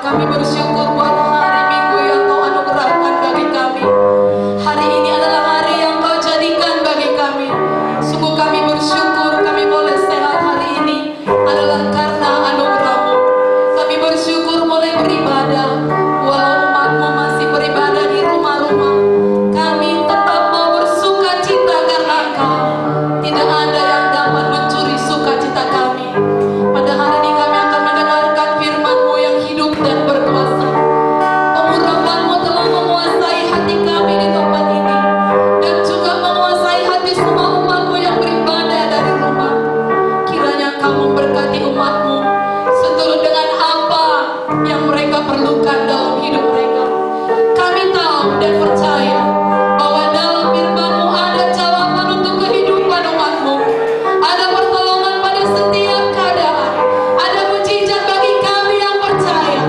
Kami bersyukur buat hari Minggu yang Kau anugerahkan bagi kami. Hari ini adalah hari yang Kau jadikan bagi kami. Sungguh kami bersyukur kami boleh sehat hari ini adalah karena anugerah-Mu. Kami bersyukur boleh beribadah. Walau umat-Mu masih beribadah di rumah-rumah, kami tetap mau bersuka cita karena Engkau. Tidak ada yang dapat mencuri sukacita kami. Pada hari ini kami akan mendengarkan firman-Mu yang hidup dan berkuasa. Pengurapan-Mu telah menguasai hati kami di tempat ini, dan juga menguasai hati semua umat-Mu yang beribadah dari rumah. Kiranya Engkau memberkati umat-Mu seturut dengan apa yang mereka perlukan dalam hidup mereka. Kami tahu dan percaya bahwa dalam firman-Mu ada jawaban untuk kehidupan umat-Mu. Ada pertolongan pada setiap keadaan. Ada mujizat bagi kami yang percaya.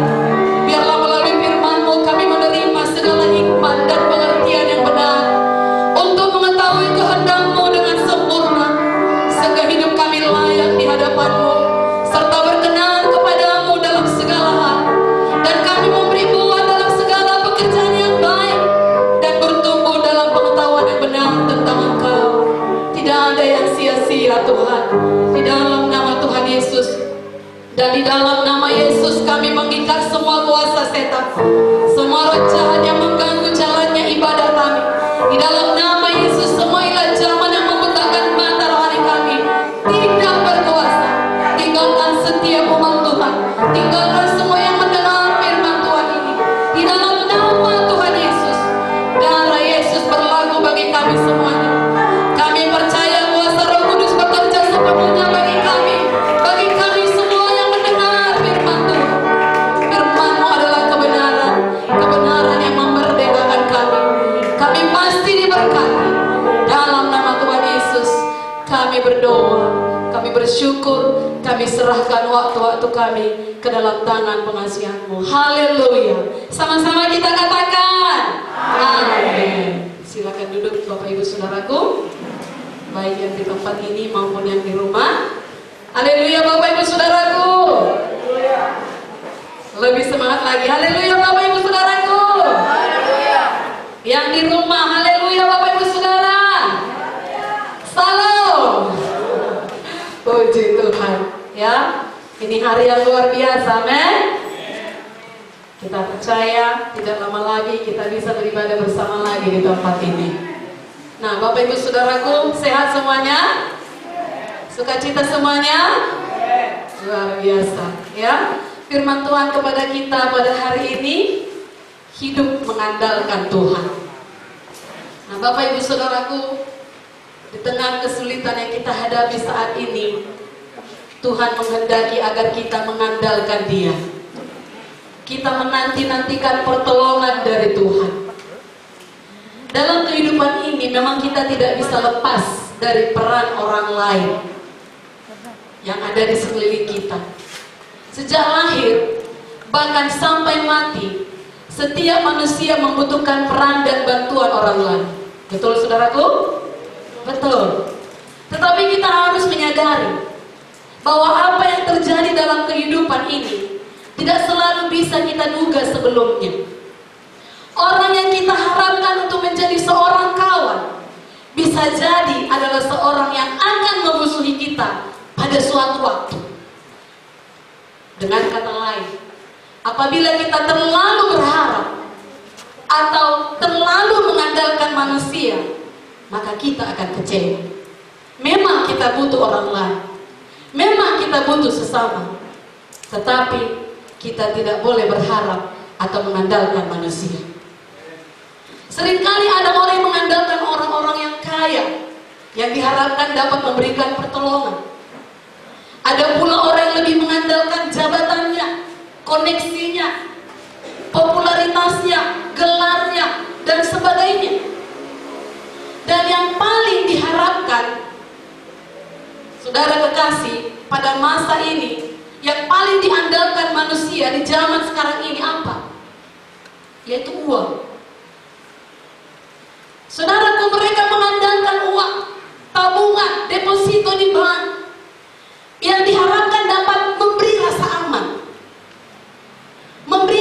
Biarlah melalui firman-Mu kami menerima segala hikmat dan pengertian yang benar untuk mengetahui kehendak-Mu dengan sempurna, sehingga hidup kami layak di hadapan-Mu serta berkenan kepada-Mu dalam segala hal. Dan kami memberi buah dalam segala pekerjaan yang baik dan bertumbuh dalam pengetahuan yang benar tentang Engkau. Tidak ada yang sia-sia Tuhan. Di dalam nama Tuhan Yesus dan di dalam nama Yesus kami mengikat semua kuasa setan, semua roh jahat yang mengganggu jalannya ibadah kami. Di dalam nama Yesus semua ilah zaman yang membutakan mata rohani kami tidak berkuasa. Tinggalkan setiap umat Tuhan, tinggalkan semua yang mendengar firman Tuhan ini. Di dalam nama Tuhan Yesus, darah Yesus berlaku bagi kami semuanya. Kami percaya kuasa Roh Kudus bekerja sepenuhnya bagi kami semua yang mendengar firman Tuhan. Firman-Mu adalah kebenaran, kebenaran yang memerdekakan kami. Kami pasti diberkati. Dalam nama Tuhan Yesus kami berdoa, kami bersyukur, kami serahkan waktu-waktu kami ke dalam tangan pengasihan-Mu. Haleluya. Sama-sama kita katakan amin. Silakan duduk Bapak Ibu Saudaraku, baik yang di tempat ini maupun yang di rumah. Haleluya Bapak Ibu Saudaraku. Lebih semangat lagi. Haleluya Bapak Ibu Saudaraku. Yang di rumah, haleluya Bapak Ibu Saudara. Salam. Puji Tuhan. Ya, ini hari yang luar biasa, amin. Kita percaya tidak lama lagi kita bisa beribadah bersama lagi di tempat ini. Nah, Bapak Ibu Saudaraku, sehat semuanya? Sukacita semuanya? Luar biasa, ya. Firman Tuhan kepada kita pada hari ini, hidup mengandalkan Tuhan. Nah, Bapak Ibu Saudaraku, di tengah kesulitan yang kita hadapi saat ini, Tuhan menghendaki agar kita mengandalkan Dia. Kita menanti-nantikan pertolongan dari Tuhan. Dalam kehidupan ini memang kita tidak bisa lepas dari peran orang lain yang ada di sekeliling kita. Sejak lahir, bahkan sampai mati, setiap manusia membutuhkan peran dan bantuan orang lain. Betul saudaraku? Betul. Tetapi kita harus menyadari bahwa apa yang terjadi dalam kehidupan ini tidak selalu bisa kita duga sebelumnya. Orang yang kita harapkan untuk menjadi seorang kawan bisa jadi adalah seorang yang akan memusuhi kita pada suatu waktu. Dengan kata lain, apabila kita terlalu berharap atau terlalu mengandalkan manusia, maka kita akan kecewa. Memang kita butuh orang lain, memang kita butuh sesama, tetapi kita tidak boleh berharap atau mengandalkan manusia. Seringkali ada orang yang mengandalkan orang-orang yang kaya, yang diharapkan dapat memberikan pertolongan. Ada pula orang yang lebih mengandalkan jabatannya, koneksinya, popularitasnya, gelarnya, dan sebagainya. Dan yang paling diharapkan, saudara kekasih, pada masa ini, yang paling diandalkan manusia di zaman sekarang ini apa? Yaitu uang. Saudaraku, mereka mengandalkan uang, tabungan, deposito di bank, yang diharapkan dapat memberi rasa aman, memberi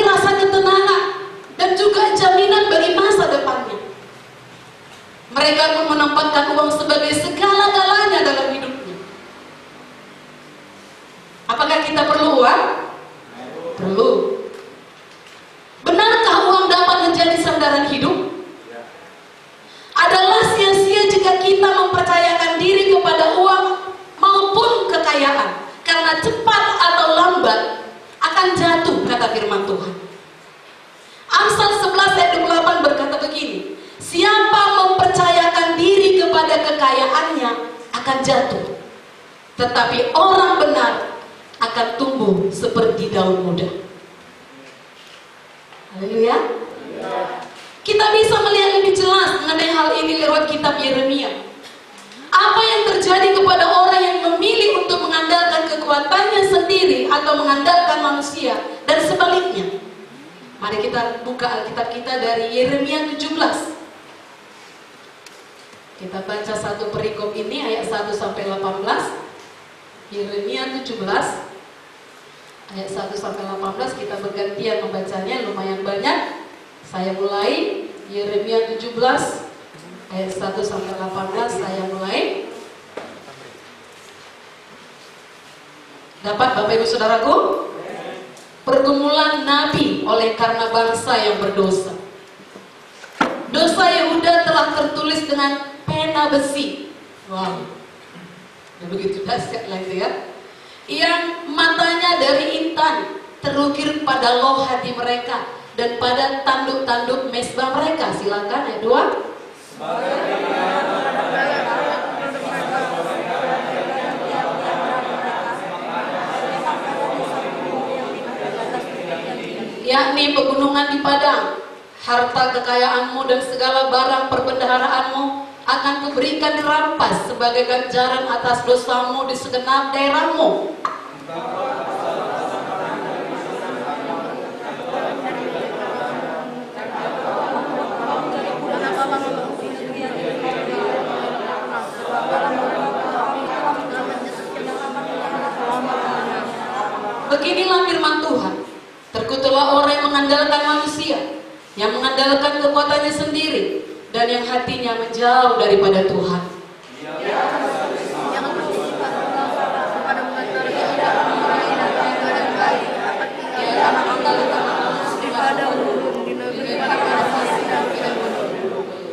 Mereka pun menempatkan uang sebagai segala-galanya dalam hidupnya. Apakah kita perlu uang? Perlu. Benarkah uang dapat menjadi sandaran hidup? Adalah sia-sia jika kita mempercayakan diri kepada uang maupun kekayaan, karena cepat atau lambat akan jatuh, kata firman Tuhan. Amsal 11 ayat 28 berkata begini, siapa mempercayakan diri kepada kekayaannya akan jatuh, tetapi orang benar akan tumbuh seperti daun muda. Haleluya. Kita bisa melihat lebih jelas mengenai hal ini lewat kitab Yeremia. Apa yang terjadi kepada orang yang memilih untuk mengandalkan kekuatannya sendiri atau mengandalkan manusia, dan sebaliknya. Mari kita buka Alkitab kita dari Yeremia 17. Kita baca satu perikop ini ayat 1 sampai 18. Yeremia 17 ayat 1 sampai 18, kita bergantian membacanya, lumayan banyak. Saya mulai Yeremia 17 ayat 1 sampai 18, saya mulai. Dapat Bapak Ibu Saudaraku? Pergumulan Nabi oleh karena bangsa yang berdosa. Dosa Yehuda telah tertulis dengan pena besi. Wow, begitu dahsyat lah itu ya. Yang matanya dari intan terukir pada loh hati mereka dan pada tanduk-tanduk mesbah mereka. Silakan ayat 2. Yakni pegunungan di padang, harta kekayaanmu dan segala barang perbendaharaanmu akan kuberikan dirampas sebagai ganjaran atas dosamu di segenap daerahmu. Beginilah firman Tuhan. Terkutuklah orang yang mengandalkan manusia, yang mengandalkan kekuatannya sendiri, dan yang hatinya menjauh daripada Tuhan.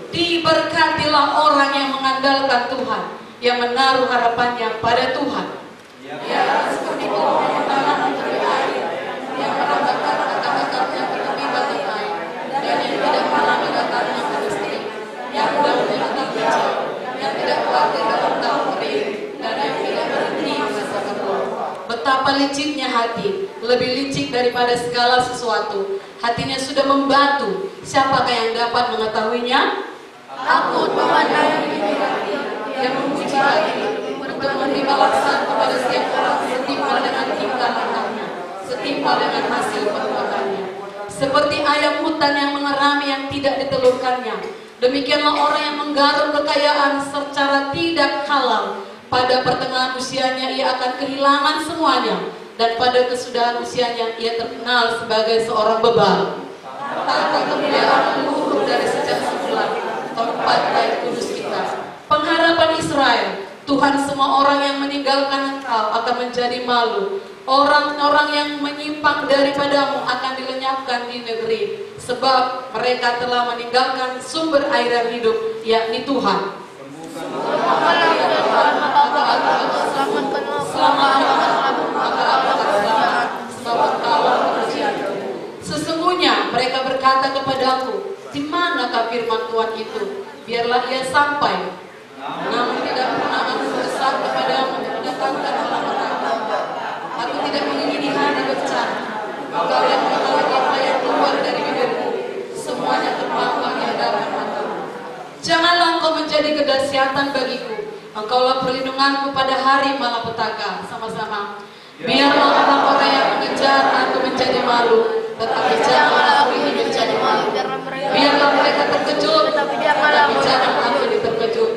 Diberkatilah orang yang mengandalkan Tuhan, yang menaruh harapannya pada Tuhan. Ya, seperti pohon tanah untuk air, yang merambahkan akar-akarnya ke tepi batu air, dan yang tidak mengalami akarnya pasti, yang daunnya tetap hijau, yang tidak khawatir dalam tahun kering, dan yang tidak berhenti merasa keluar. Betapa liciknya hati, lebih licik daripada segala sesuatu. Hatinya sudah membatu, siapakah yang dapat mengetahuinya? Aku Tuhan yang memuji hati, untuk memberi balasan kepada setiap orang setimpal dengan tingkah lakunya, setimpal dengan hasil perbuatannya. Seperti ayam hutan yang mengerami yang tidak ditelurkannya, demikianlah orang yang menggaruk kekayaan secara tidak halal. Pada pertengahan usianya ia akan kehilangan semuanya, dan pada kesudahan usianya ia terkenal sebagai seorang bebal. Tata kemuliaan luhur dari sejak semula, tempat bait kudus kita, pengharapan Israel. Tuhan, semua orang yang meninggalkan Engkau akan menjadi malu. Orang-orang yang menyimpang daripadamu akan dilenyapkan di negeri, sebab mereka telah meninggalkan sumber air yang hidup, yakni Tuhan. Sesungguhnya mereka berkata kepadaku, di manakah firman Tuhan itu? Biarlah ia sampai. Namun tidak pernah aku berdesak kepadamu untuk mendatangkan malapetaka. Aku tidak mengingini hari bencana. Engkau yang mengetahui apa yang keluar dari bibirku, semuanya terpampang di hadapan matamu. Janganlah engkau menjadi kedahsyatan bagiku. Engkaulah perlindunganku pada hari malapetaka. Sama-sama. Biarlah orang-orang yang mengejar aku menjadi malu, tetapi janganlah aku ini menjadi malu. Biarlah mereka terkejut, tetapi jangan aku ini terkejut.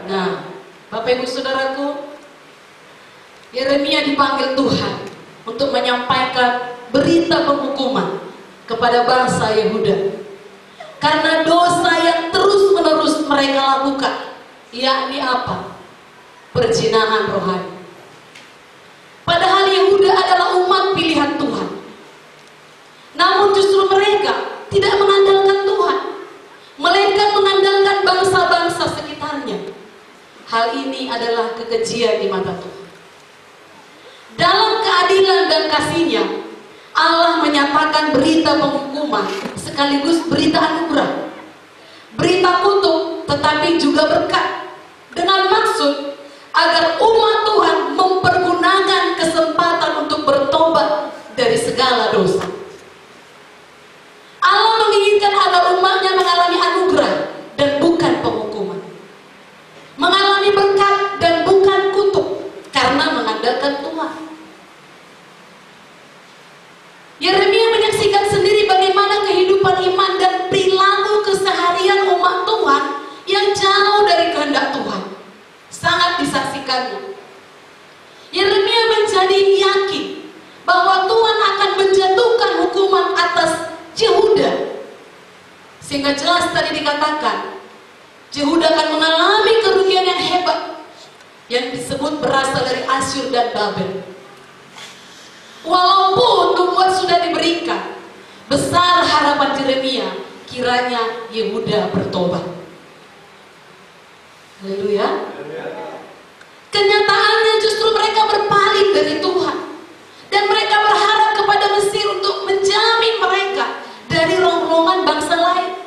Nah, Bapak Ibu Saudaraku, Yeremia dipanggil Tuhan untuk menyampaikan berita penghukuman kepada bangsa Yehuda karena dosa yang terus-menerus mereka lakukan, yakni apa? Perzinahan rohani. Padahal Yehuda adalah umat pilihan Tuhan, namun justru mereka tidak mengandalkan Tuhan, melainkan mengandalkan bangsa-bangsa sekitarnya. Hal ini adalah kekejian di mata Tuhan. Dalam keadilan dan kasih-Nya, Allah menyatakan berita penghukuman sekaligus berita anugerah, berita kutuk tetapi juga berkat, dengan maksud agar umat Tuhan mempergunakan kesempatan untuk bertobat dari segala dosa. Allah menginginkan agar umatnya mengalami anugerah dan bukan penghukuman, mengalami berkat dan bukan kutuk, karena mengandalkan Tuhan. Yeremia menyaksikan sendiri bagaimana kehidupan iman dan perilaku keseharian umat Tuhan yang jauh dari kehendak Tuhan. Sangat disaksikannya. Yeremia menjadi yakin bahwa Tuhan akan menjatuhkan hukuman atas Yehuda. Sehingga jelas tadi dikatakan, Yehuda akan mengalami kerugian yang hebat yang disebut berasal dari Asyur dan Babel. Walaupun nubuat sudah diberikan, besar harapan Yeremia kiranya Yehuda bertobat. Haleluya. Kenyataannya justru mereka berpaling dari Tuhan, dan mereka berharap kepada Mesir untuk menjamin mereka dari rongrongan bangsa lain.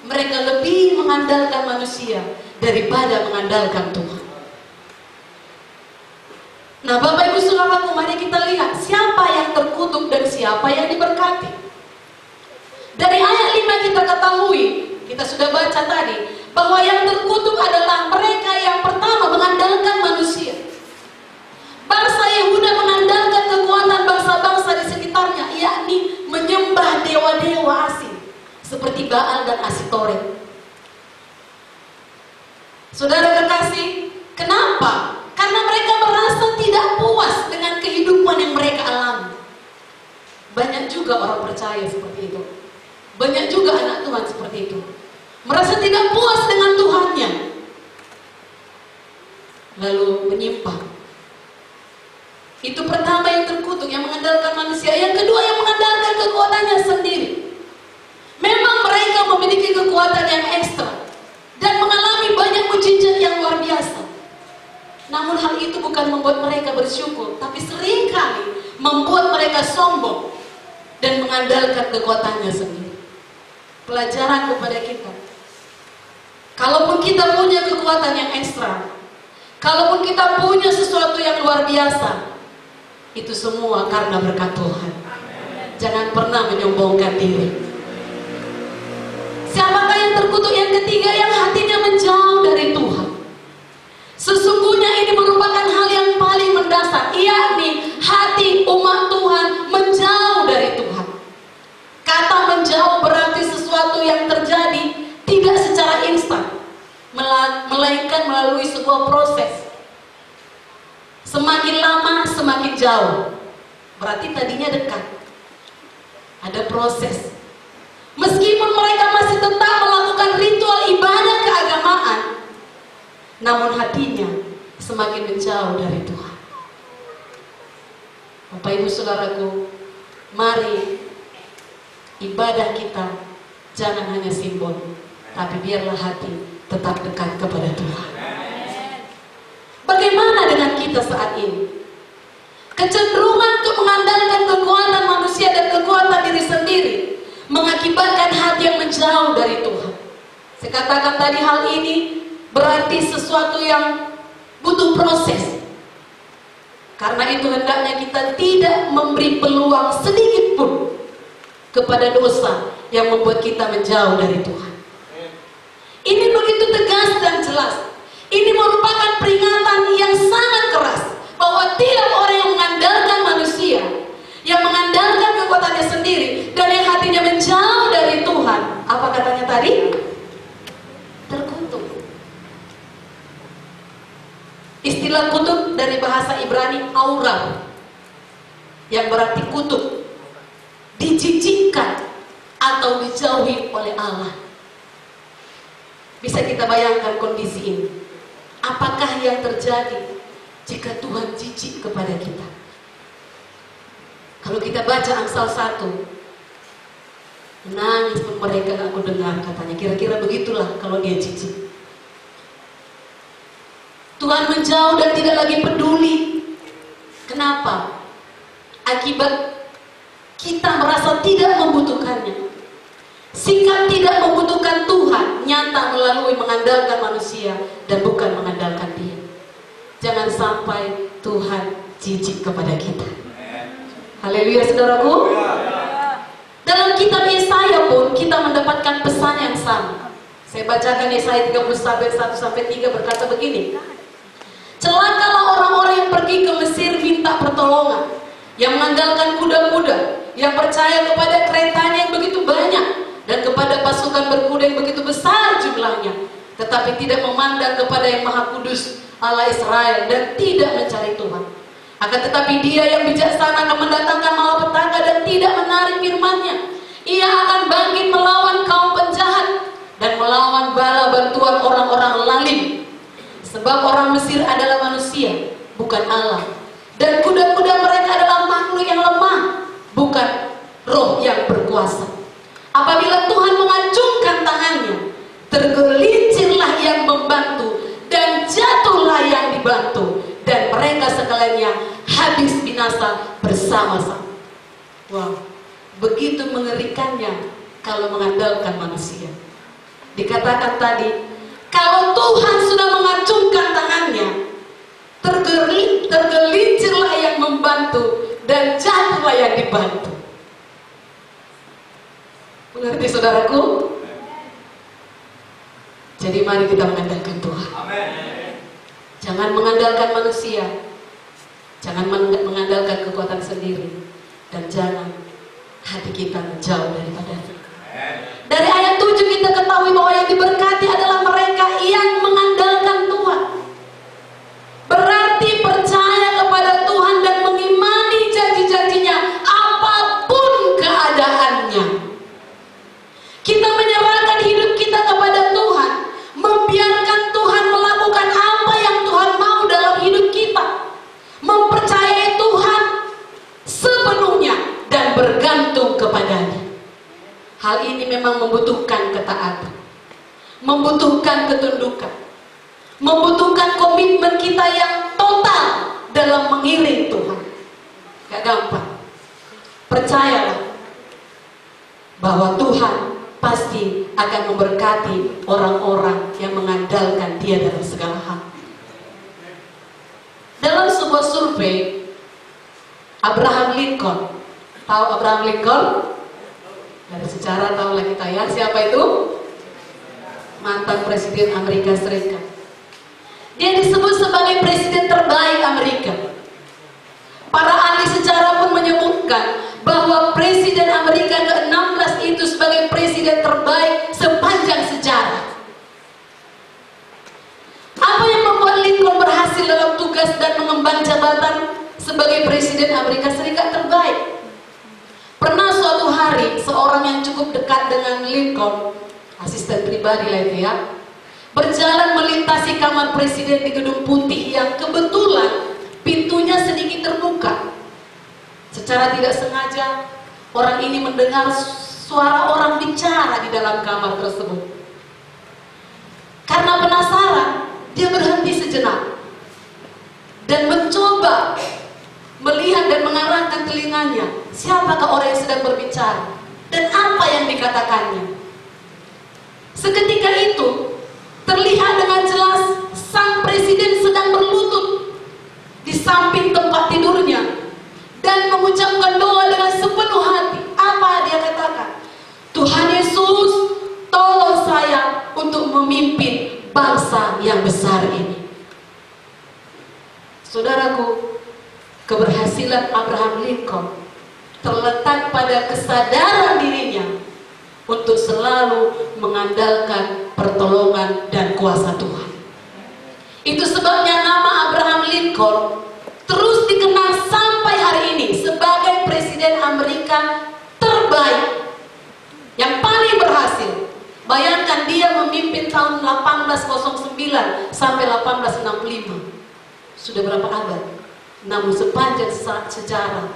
Mereka lebih mengandalkan manusia daripada mengandalkan Tuhan. Nah, Bapak Ibu Saudaraku, mari kita lihat siapa yang terkutuk dan siapa yang diberkati. Dari ayat 5 kita ketahui, kita sudah baca tadi, bahwa yang terkutuk adalah mereka yang pertama mengandalkan manusia. Bangsa Yehuda mengandalkan kekuatan bangsa-bangsa di sekitarnya, yakni menyembah dewa-dewa asing seperti Baal dan Asitoret. Saudara kekasih, kenapa? Karena mereka merasa tidak puas dengan kehidupan yang mereka alami. Banyak juga orang percaya seperti itu. Banyak juga anak Tuhan seperti itu. Merasa tidak puas dengan Tuhannya, lalu menyimpang. Itu pertama yang terkutuk, yang mengandalkan manusia. Yang kedua, yang mengandalkan kekuatannya sendiri. Memang mereka memiliki kekuatan yang ekstra dan mengalami banyak mujizat yang luar biasa. Namun hal itu bukan membuat mereka bersyukur, tapi seringkali membuat mereka sombong dan mengandalkan kekuatannya sendiri. Pelajaran kepada kita, kalaupun kita punya kekuatan yang ekstra, kalaupun kita punya sesuatu yang luar biasa, itu semua karena berkat Tuhan. Jangan pernah menyombongkan diri. Siapakah yang terkutuk? Yang ketiga, yang hatinya menjauh dari Tuhan. Sesungguhnya ini merupakan hal yang paling mendasar, yakni hati umat Tuhan menjauh dari Tuhan. Kata menjauh berarti sesuatu yang terjadi tidak secara instan, melainkan melalui sebuah proses. Semakin lama semakin jauh. Berarti tadinya dekat. Ada proses. Meskipun mereka masih tetap melakukan ritual ibadah keagamaan, namun hatinya semakin menjauh dari Tuhan. Bapak Ibu Saudaraku, mari ibadah kita jangan hanya simbol, tapi biarlah hati tetap dekat kepada Tuhan. Bagaimana dengan kita saat ini? Kecenderungan untuk mengandalkan kekuatan manusia dan kekuatan diri sendiri mengakibatkan hati yang menjauh dari Tuhan. Saya katakan tadi, hal ini berarti sesuatu yang butuh proses. Karena itu hendaknya kita tidak memberi peluang sedikit pun kepada dosa yang membuat kita menjauh dari Tuhan. Ini begitu tegas dan jelas. Ini merupakan peringatan yang sangat keras bahwa tiap orang yang mengandalkan manusia, yang mengandalkan kekuatannya sendiri, dan yang hatinya menjauh dari Tuhan, apa katanya tadi? Terkutuk. Istilah kutuk dari bahasa Ibrani aura, yang berarti kutuk. dijijikkan atau dijauhi oleh Allah. Bisa kita bayangkan kondisi ini. Apakah yang terjadi jika Tuhan jijik kepada kita? Kalau kita baca Amsal 1, nangis pun mereka aku dengar, katanya. Kira-kira begitulah kalau dia jijik. Tuhan menjauh dan tidak lagi peduli. Kenapa? Akibat kita merasa tidak membutuhkannya. Sikap tidak membutuhkan Tuhan nyata melalui mengandalkan manusia dan bukan mengandalkan Dia. Jangan sampai Tuhan jijik kepada kita. Haleluya, saudaraku. Dalam kitab Yesaya pun kita mendapatkan pesan yang sama. Saya bacakan Yesaya 31-3 berkata begini. Celakalah orang-orang yang pergi ke Mesir minta pertolongan, yang mengandalkan kuda-kuda, yang percaya kepada keretanya yang begitu banyak, dan kepada pasukan berkuda yang begitu besar jumlahnya, tetapi tidak memandang kepada yang Maha Kudus Allah Israel dan tidak mencari Tuhan. Akan tetapi Dia yang bijaksana akan mendatangkan malapetaka dan tidak menarik firman-Nya. Ia akan bangkit melawan kaum penjahat dan melawan bala bantuan orang-orang lalim. Sebab orang Mesir adalah manusia, bukan Allah, dan kuda-kuda mereka adalah makhluk yang lemah, bukan roh yang berkuasa. Apabila Tuhan mengacungkan tangannya, tergelincirlah yang membantu dan jatuhlah yang dibantu, dan mereka sekaliannya habis binasa bersama-sama. Wow, begitu mengerikannya kalau mengandalkan manusia. Dikatakan tadi, kalau Tuhan sudah mengacungkan tangannya, tergelincirlah yang membantu dan jatuhlah yang dibantu. Mengerti saudaraku? Jadi mari kita mengandalkan Tuhan. Jangan mengandalkan manusia, jangan mengandalkan kekuatan sendiri, dan jangan hati kita menjauh daripadanya. Dari ayat 7 kita ketahui bahwa yang diberkati adalah mereka yang mengandalkan Tuhan. Berarti percaya kepada Tuhan dan mengimani janji-janjinya apapun keadaannya. Kita menyerahkan hidup kita kepada Tuhan, membiarkan Tuhan melakukan apa yang Tuhan mau dalam hidup kita, mempercayai Tuhan sepenuhnya dan bergantung kepadanya. Hal ini memang membutuhkan ketaatan, membutuhkan ketundukan, membutuhkan komitmen kita yang total dalam mengiring Tuhan. Gak gampang. Percayalah bahwa Tuhan pasti akan memberkati orang-orang yang mengandalkan Dia dalam segala hal. Dalam sebuah survei, Abraham Lincoln, tahu Abraham Lincoln? Dari sejarah tahu lah kita ya, siapa itu? Mantan Presiden Amerika Serikat. Dia disebut sebagai presiden terbaik Amerika. Para ahli sejarah pun menyebutkan bahwa Presiden Amerika ke-16 itu sebagai presiden terbaik sepanjang sejarah. Apa yang membuat Lincoln berhasil dalam tugas dan mengemban jabatan sebagai Presiden Amerika Serikat terbaik? Pernah suatu hari seorang yang cukup dekat dengan Lincoln, asisten pribadi lah itu ya, berjalan melintasi kamar presiden di Gedung Putih yang kebetulan pintunya sedikit terbuka. Secara tidak sengaja orang ini mendengar suara orang bicara di dalam kamar tersebut. Karena penasaran, dia berhenti sejenak dan mencoba melihat dan mengarahkan telinganya, siapakah orang yang sedang berbicara dan apa yang dikatakannya. Seketika itu terlihat dengan jelas sang presiden sedang berlutut di samping tempat tidurnya dan mengucapkan doa dengan sepenuh hati. Apa dia katakan? Tuhan Yesus, tolong saya untuk memimpin bangsa yang besar ini. Saudaraku, keberhasilan Abraham Lincoln terletak pada kesadaran dirinya untuk selalu mengandalkan pertolongan dan kuasa Tuhan. Itu sebabnya nama Abraham Lincoln terus dikenal sampai hari ini sebagai Presiden Amerika Bayangkan dia memimpin tahun 1809 sampai 1865. Sudah berapa abad? Namun sepanjang sejarah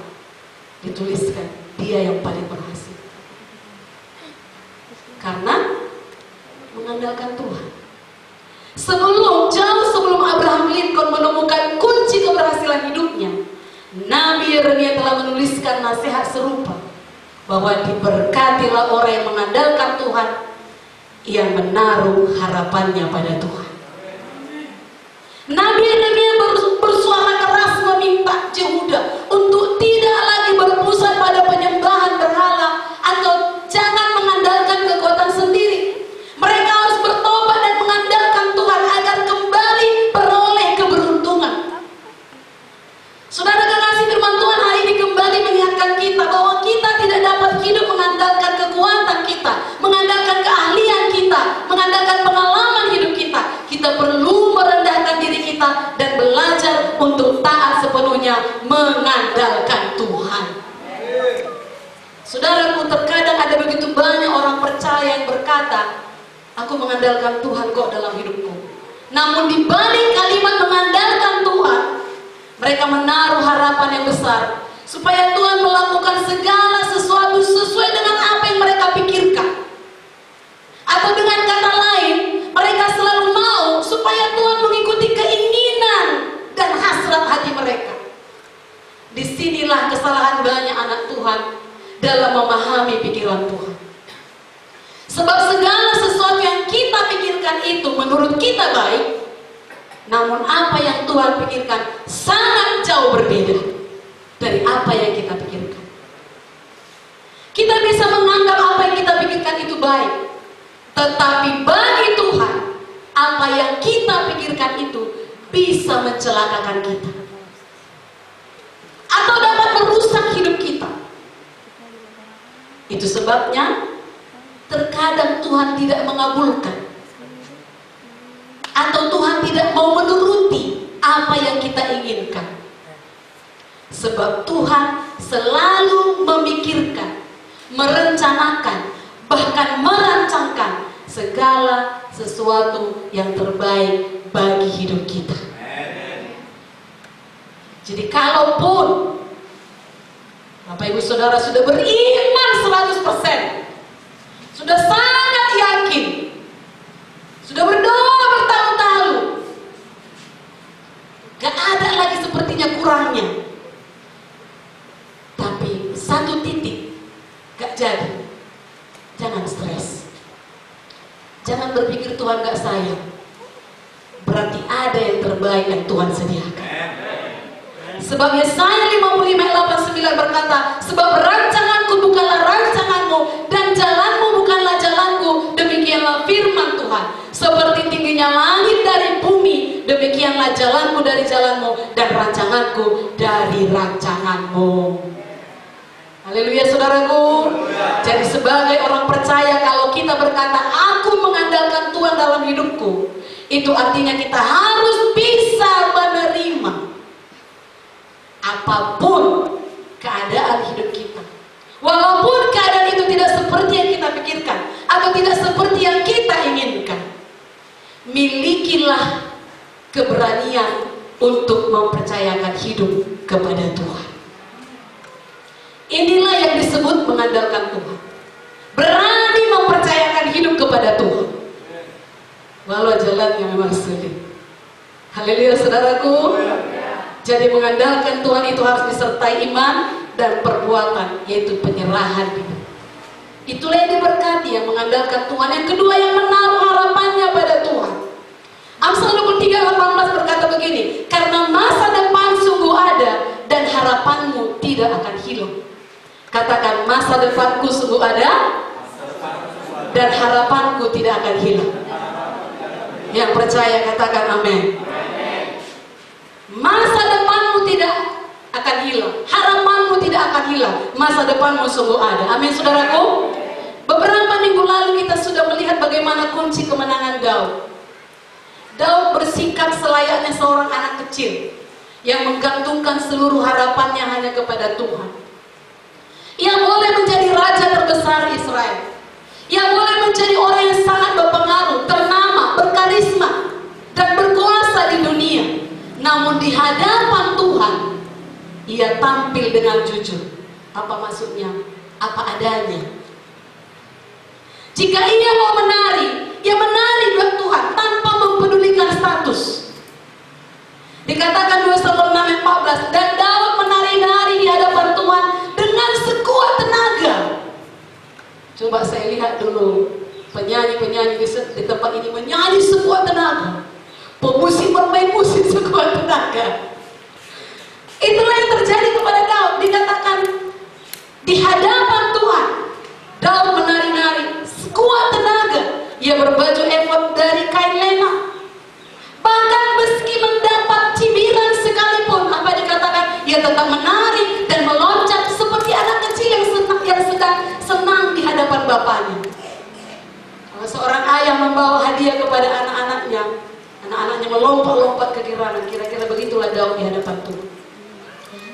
dituliskan dia yang paling berhasil. Karena mengandalkan Tuhan. Jauh sebelum Abraham Lincoln menemukan kunci keberhasilan hidupnya, Nabi Yeremia telah menuliskan nasihat serupa, bahwa diberkatilah orang yang mengandalkan Tuhan, yang menaruh harapannya pada Tuhan. Nabi Yeremia bersuara keras meminta Yehuda untuk tidak lagi berpusat pada penyembahan berhala atau jangan mengandalkan kekuatan sendiri. Mereka harus bertobat dan mengandalkan Tuhan agar kembali beroleh keberuntungan. Saudara kekasih, firman Tuhan hari ini kembali mengingatkan kita bahwa kita tidak dapat hidup mengandalkan kekuatan kita, mengandalkan keahlian kita, mengandalkan pengalaman hidup kita. Kita perlu merendahkan diri kita dan belajar untuk taat sepenuhnya mengandalkan Tuhan. Saudaraku, terkadang ada begitu banyak orang percaya yang berkata, aku mengandalkan Tuhan kok dalam hidupku. Namun di balik kalimat mengandalkan Tuhan, mereka menaruh harapan yang besar supaya Tuhan melakukan segala sesuatu sesuai dengan apa yang mereka pikirkan. Atau dengan kata lain, mereka selalu mau supaya Tuhan mengikuti keinginan dan hasrat hati mereka. Disinilah kesalahan banyak anak Tuhan dalam memahami pikiran Tuhan. Sebab segala sesuatu yang kita pikirkan itu menurut kita baik, namun apa yang Tuhan pikirkan sangat jauh berbeda dari apa yang kita pikirkan. Kita bisa menganggap apa yang kita pikirkan itu baik, tetapi bagi Tuhan, apa yang kita pikirkan itu bisa mencelakakan kita atau dapat merusak hidup kita. Itu sebabnya terkadang Tuhan tidak mengabulkan atau Tuhan tidak mau menuruti apa yang kita inginkan. Sebab Tuhan selalu memikirkan, merencanakan, bahkan merancangkan segala sesuatu yang terbaik bagi hidup kita. Jadi kalaupun Bapak Ibu Saudara sudah beriman 100%, sudah sangat yakin, sudah berdoa bertahun-tahun, gak ada lagi sepertinya kurangnya, tapi satu titik gak jadi, jangan stres, jangan berpikir Tuhan gak sayang. Berarti ada yang terbaik yang Tuhan sediakan. Sebab Yesaya 55 ayat 89 berkata, sebab rancanganku bukanlah rancanganmu dan jalanmu bukanlah jalanku, demikianlah firman Tuhan. Seperti tingginya langit dari bumi, demikianlah jalanku dari jalanmu dan rancanganku dari rancanganmu. Haleluya saudaraku. Jadi sebagai orang percaya, kalau kita berkata aku mengandalkan Tuhan dalam hidupku, itu artinya kita harus bisa menerima apapun keadaan hidup kita. Walaupun keadaan itu tidak seperti yang kita pikirkan atau tidak seperti yang kita inginkan, milikilah keberanian untuk mempercayakan hidup kepada Tuhan. Inilah yang disebut mengandalkan Tuhan. Berani mempercayakan hidup kepada Tuhan, walau jalannya memang sulit. Haleluya saudaraku. Jadi mengandalkan Tuhan itu harus disertai iman dan perbuatan, yaitu penyerahan diri. Itulah yang diberkati, yang mengandalkan Tuhan. Yang kedua, yang menaruh harapannya pada Tuhan. Amsal 23:18 berkata begini, karena masa depan sungguh ada dan harapanmu tidak akan hilang. Katakan, masa depanku sungguh ada dan harapanku tidak akan hilang. Yang percaya katakan amin. Masa depanmu tidak akan hilang, harapanmu tidak akan hilang, masa depanmu sungguh ada. Amin saudaraku. Beberapa minggu lalu kita sudah melihat bagaimana kunci kemenangan Daud. Daud bersikap selayaknya seorang anak kecil yang menggantungkan seluruh harapannya hanya kepada Tuhan. Ia boleh menjadi raja terbesar Israel, ia boleh menjadi orang yang karisma dan berkuasa di dunia. Namun di hadapan Tuhan, ia tampil dengan jujur. Apa maksudnya? Apa adanya. Jika ia mau menari, ia menari buat Tuhan tanpa mempedulikan status. Dikatakan 2 Samuel 6:14, dan Daud menari-nari di hadapan Tuhan dengan sekuat tenaga. Coba saya lihat dulu penyanyi-penyanyi di tempat ini menyanyi sekuat tenaga. Pemusik bermain musik sekuat tenaga. Itulah yang terjadi kepada Daud. Dikatakan di hadapan Tuhan, Daud menari-nari sekuat tenaga. Ia berbaju efod dari kain lena. Bahkan meski mendapat cibiran sekalipun, apa dikatakan? Ia tetap menari dan meloncat seperti anak kecil yang sedang senang di hadapan bapaknya. Kalau seorang ayah membawa hadiah kepada anak-anaknya, anak-anaknya melompat-lompat ke kiranan. Kira-kira begitulah Daud di hadapan Tuhan.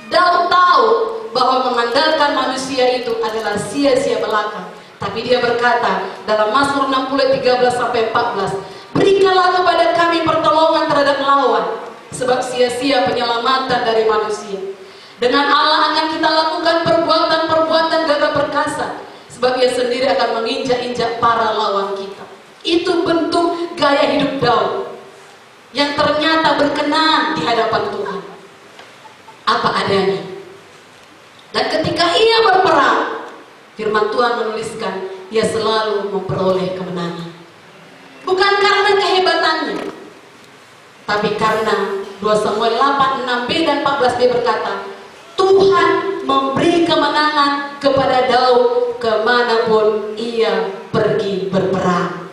Daud tahu bahwa mengandalkan manusia itu adalah sia-sia belaka. Tapi dia berkata dalam Mazmur 60:13-14, berikanlah kepada kami pertolongan terhadap lawan, sebab sia-sia penyelamatan dari manusia. Dengan Allah akan kita lakukan perbuatan-perbuatan gagah perkasa, sebab ia sendiri akan menginjak-injak para lawan kita. Itu bentuk gaya hidup Daud yang ternyata berkenan di hadapan Tuhan. Apa adanya. Dan ketika ia berperang, firman Tuhan menuliskan, ia selalu memperoleh kemenangan. Bukan karena kehebatannya, tapi karena 2 Samuel 8:6b dan 14b berkata, Tuhan memberi kemenangan kepada Daud kemanapun ia pergi berperang.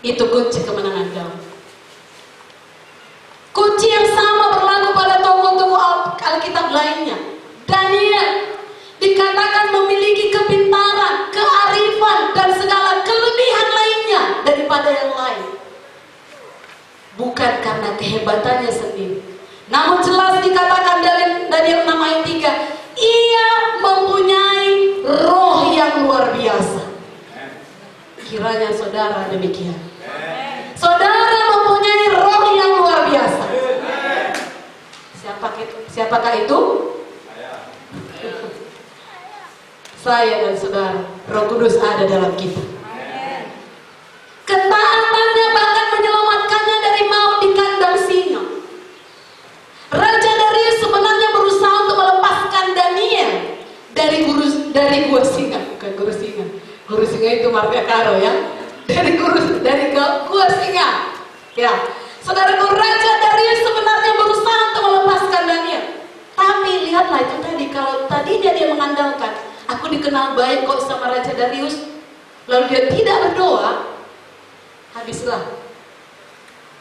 Itu kunci kemenangan Daud. Kunci yang sama berlaku pada tokoh-tokoh Alkitab lainnya. Daniel dikatakan memiliki kepintaran, kearifan, dan segala kelebihan lainnya daripada yang lain. Bukan karena kehebatannya sendiri, namun jelas dikatakan dalam Daniel 6:3, ia mempunyai roh yang luar biasa. Kiranya saudara demikian. Saudara mempunyai roh yang luar biasa. Siapakah itu? Saya dan saudara. Roh Kudus ada dalam kita. Ketaatannya bahkan menyelamatkannya dari maut di kandang singa. Raja Darius sebenarnya berusaha untuk melepaskan Daniel dari gua singa, bukan guru singa. Guru singa itu Marga Karo ya. Dari gua singa. Ya, saudaraku, Raja Darius sebenarnya berusaha untuk melepaskan Daniel. Tapi lihatlah itu tadi, kalau tadinya dia mengandalkan, aku dikenal baik kok sama Raja Darius, lalu dia tidak berdoa, habislah.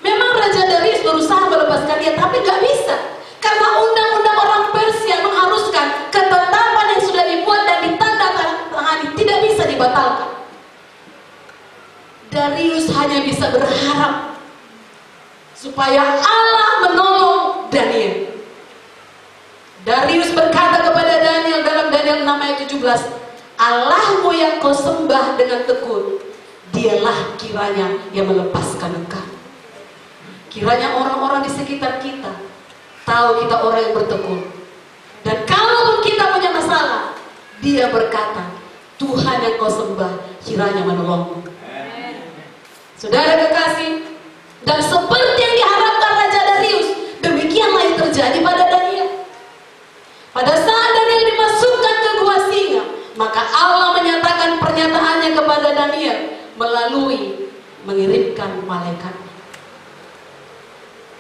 Memang Raja Darius berusaha melepaskan dia, tapi gak bisa. Karena undang-undang orang Persia mengharuskan ketetapan yang sudah dibuat dan ditandatangani tidak bisa dibatalkan. Darius hanya bisa berharap supaya Allah menolong Daniel. Darius berkata kepada Daniel dalam Daniel 6:17, Allahmu yang kau sembah dengan tekun, dialah kiranya yang melepaskan engkau. Kiranya orang-orang di sekitar kita tahu kita orang yang bertekun. Dan kalaupun kita punya masalah, dia berkata, Tuhan yang kau sembah kiranya menolongmu. Saudara kekasih, dan seperti yang diharapkan Raja Darius, demikianlah yang terjadi pada Daniel. Pada saat Daniel dimasukkan ke gua singa, maka Allah menyatakan pernyataannya kepada Daniel melalui mengirimkan malaikat.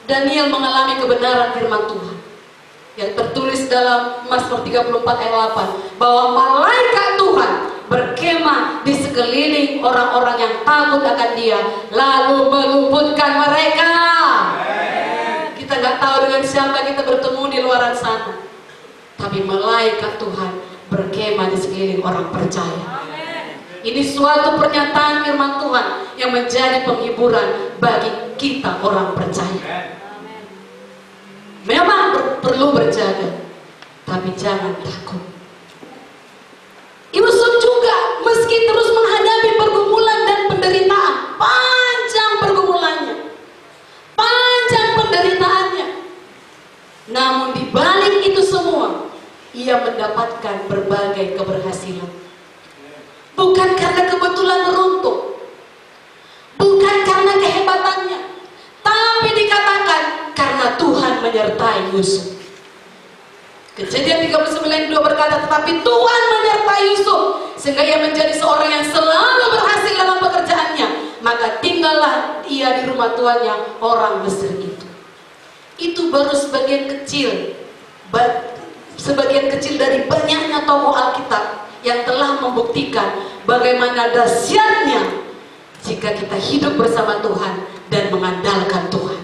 Daniel mengalami kebenaran firman Tuhan yang tertulis dalam Mazmur 34:8, bahwa malaikat Tuhan berkemah di sekeliling orang-orang yang takut akan dia, lalu meluputkan mereka. Kita nggak tahu dengan siapa kita bertemu di luaran sana, tapi malaikat Tuhan berkemah di sekeliling orang percaya. Ini suatu pernyataan firman Tuhan yang menjadi penghiburan bagi kita orang percaya. Memang perlu berjaga, tapi jangan takut. Yusuf juga meski terus menghadapi pergumulan dan penderitaan, panjang pergumulan Namun di balik itu semua, ia mendapatkan berbagai keberhasilan. Bukan karena kebetulan beruntung, bukan karena kehebatannya, tapi dikatakan karena Tuhan menyertai Yusuf. Kejadian 39:2 berkata, tetapi Tuhan menyertai Yusuf sehingga ia menjadi seorang yang selalu berhasil dalam pekerjaannya. Maka tinggallah ia di rumah tuannya, orang Mesir itu. Itu baru sebagian kecil dari banyaknya tokoh Alkitab yang telah membuktikan bagaimana dahsyatnya jika kita hidup bersama Tuhan dan mengandalkan Tuhan.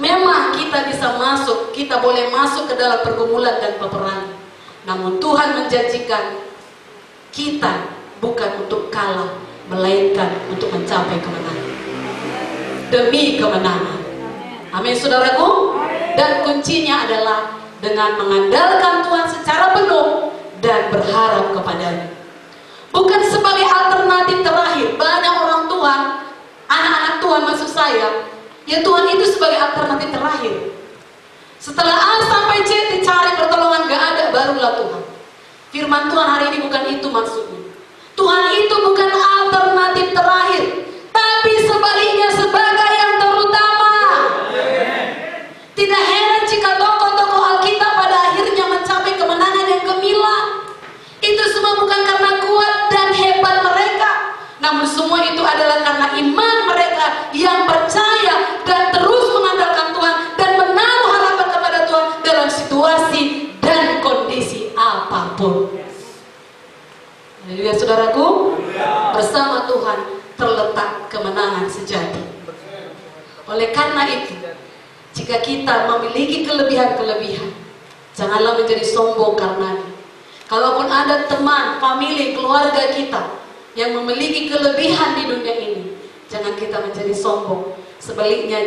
Memang kita bisa masuk, kita boleh masuk ke dalam pergumulan dan peperangan. Namun Tuhan menjanjikan kita bukan untuk kalah, melainkan untuk mencapai kemenangan. Demi kemenangan. Amin saudaraku. Dan kuncinya adalah dengan mengandalkan Tuhan secara penuh dan berharap kepadanya. Bukan sebagai alternatif terakhir. Banyak orang Tuhan, anak-anak Tuhan maksud saya, ya Tuhan itu sebagai alternatif terakhir. Setelah A sampai C dicari pertolongan gak ada, barulah Tuhan. Firman Tuhan hari ini bukan itu maksudnya. Tuhan itu bukan alternatif terakhir, tapi sebaliknya sebagai yang terutama. Tidak heran jika tokoh-tokoh Alkitab pada akhirnya mencapai kemenangan yang gemilang. Itu semua bukan karena kuat dan hebat mereka, namun semua itu adalah karena iman mereka yang percaya dan terus mengandalkan Tuhan dan menaruh harapan kepada Tuhan dalam situasi dan kondisi apapun. Jadi saudaraku, bersama Tuhan terletak kemenangan sejati. Oleh karena itu, jika kita memiliki kelebihan-kelebihan, janganlah menjadi sombong karenanya. Kalaupun ada teman, famili, keluarga kita yang memiliki kelebihan di dunia ini, jangan kita menjadi sombong. Sebaliknya,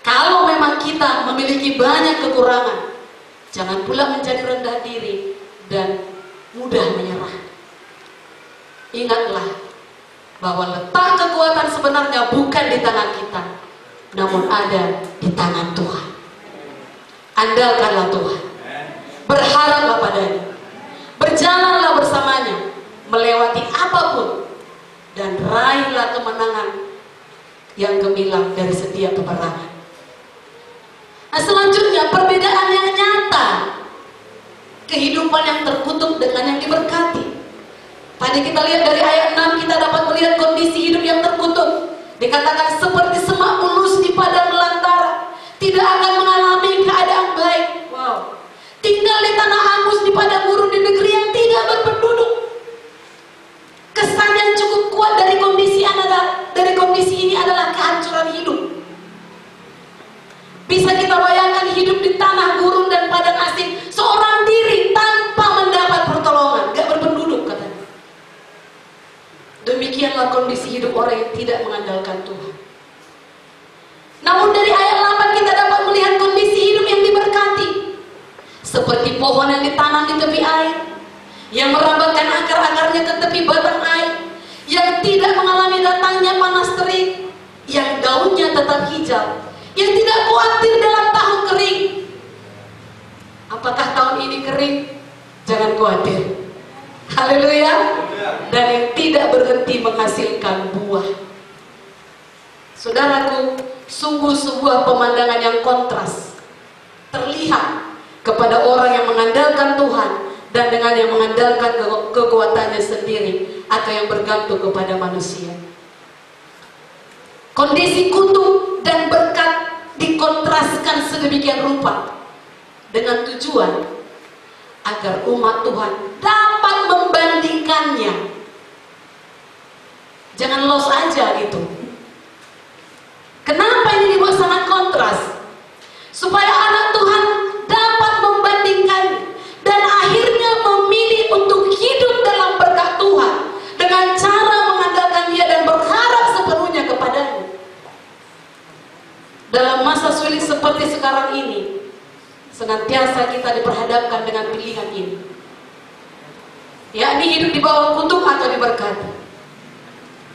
kalau memang kita memiliki banyak kekurangan, jangan pula menjadi rendah diri dan mudah menyerah. Ingatlah bahwa letak kekuatan sebenarnya bukan di tangan kita, namun ada di tangan Tuhan. Andalkanlah Tuhan, berharaplah padanya, berjalanlah bersamanya, melewati apapun, dan raihlah kemenangan yang gemilang dari setiap peperangan. Nah, selanjutnya perbedaan yang nyata, kehidupan yang terkutuk dengan yang diberkati. Tadi kita lihat dari ayat 6, kita dapat melihat kondisi hidup yang terkutuk. Dikatakan seperti semak mulus di padang belantara, tidak akan mengalami keadaan baik. Wow. Tinggal di tanah hangus di padang gurun di negeri yang tidak berpenduduk. Kesan yang cukup kuat dari kondisi ini adalah kehancuran hidup. Bisa kita bayangkan hidup di tanah gurun dan padang asing, seorang diri tanpa mendapat pertolongan, gak berpenduduk katanya. Demikianlah kondisi hidup orang yang tidak mengandalkan Tuhan. Namun dari ayat 8 kita dapat melihat kondisi hidup yang diberkati, seperti pohon yang ditanam di tepi air, yang merambatkan akar-akarnya ke tepi batang air, yang tidak mengalami datangnya panas terik, yang daunnya tetap hijau, yang tidak khawatir dalam tahun kering. Apakah tahun ini kering? Jangan khawatir. Haleluya. Dan yang tidak berhenti menghasilkan buah. Saudaraku, sungguh sebuah pemandangan yang kontras terlihat kepada orang yang mengandalkan Tuhan dan dengan yang mengandalkan kekuatannya sendiri atau yang bergantung kepada manusia. Kondisi kutuk dan berkat dikontraskan sedemikian rupa dengan tujuan agar umat Tuhan dapat membandingkannya. Jangan los aja gitu. Kenapa ini dibuat sangat kontras? Supaya anak Tuhan dapat membandingkan dan akhirnya memilih untuk hidup dalam berkat Tuhan dengan cara mengandalkan Dia dan berharap sepenuhnya kepadanya. Dalam masa sulit seperti sekarang ini, senantiasa kita diperhadapkan dengan pilihan ini, yakni hidup di bawah kutuk atau diberkati.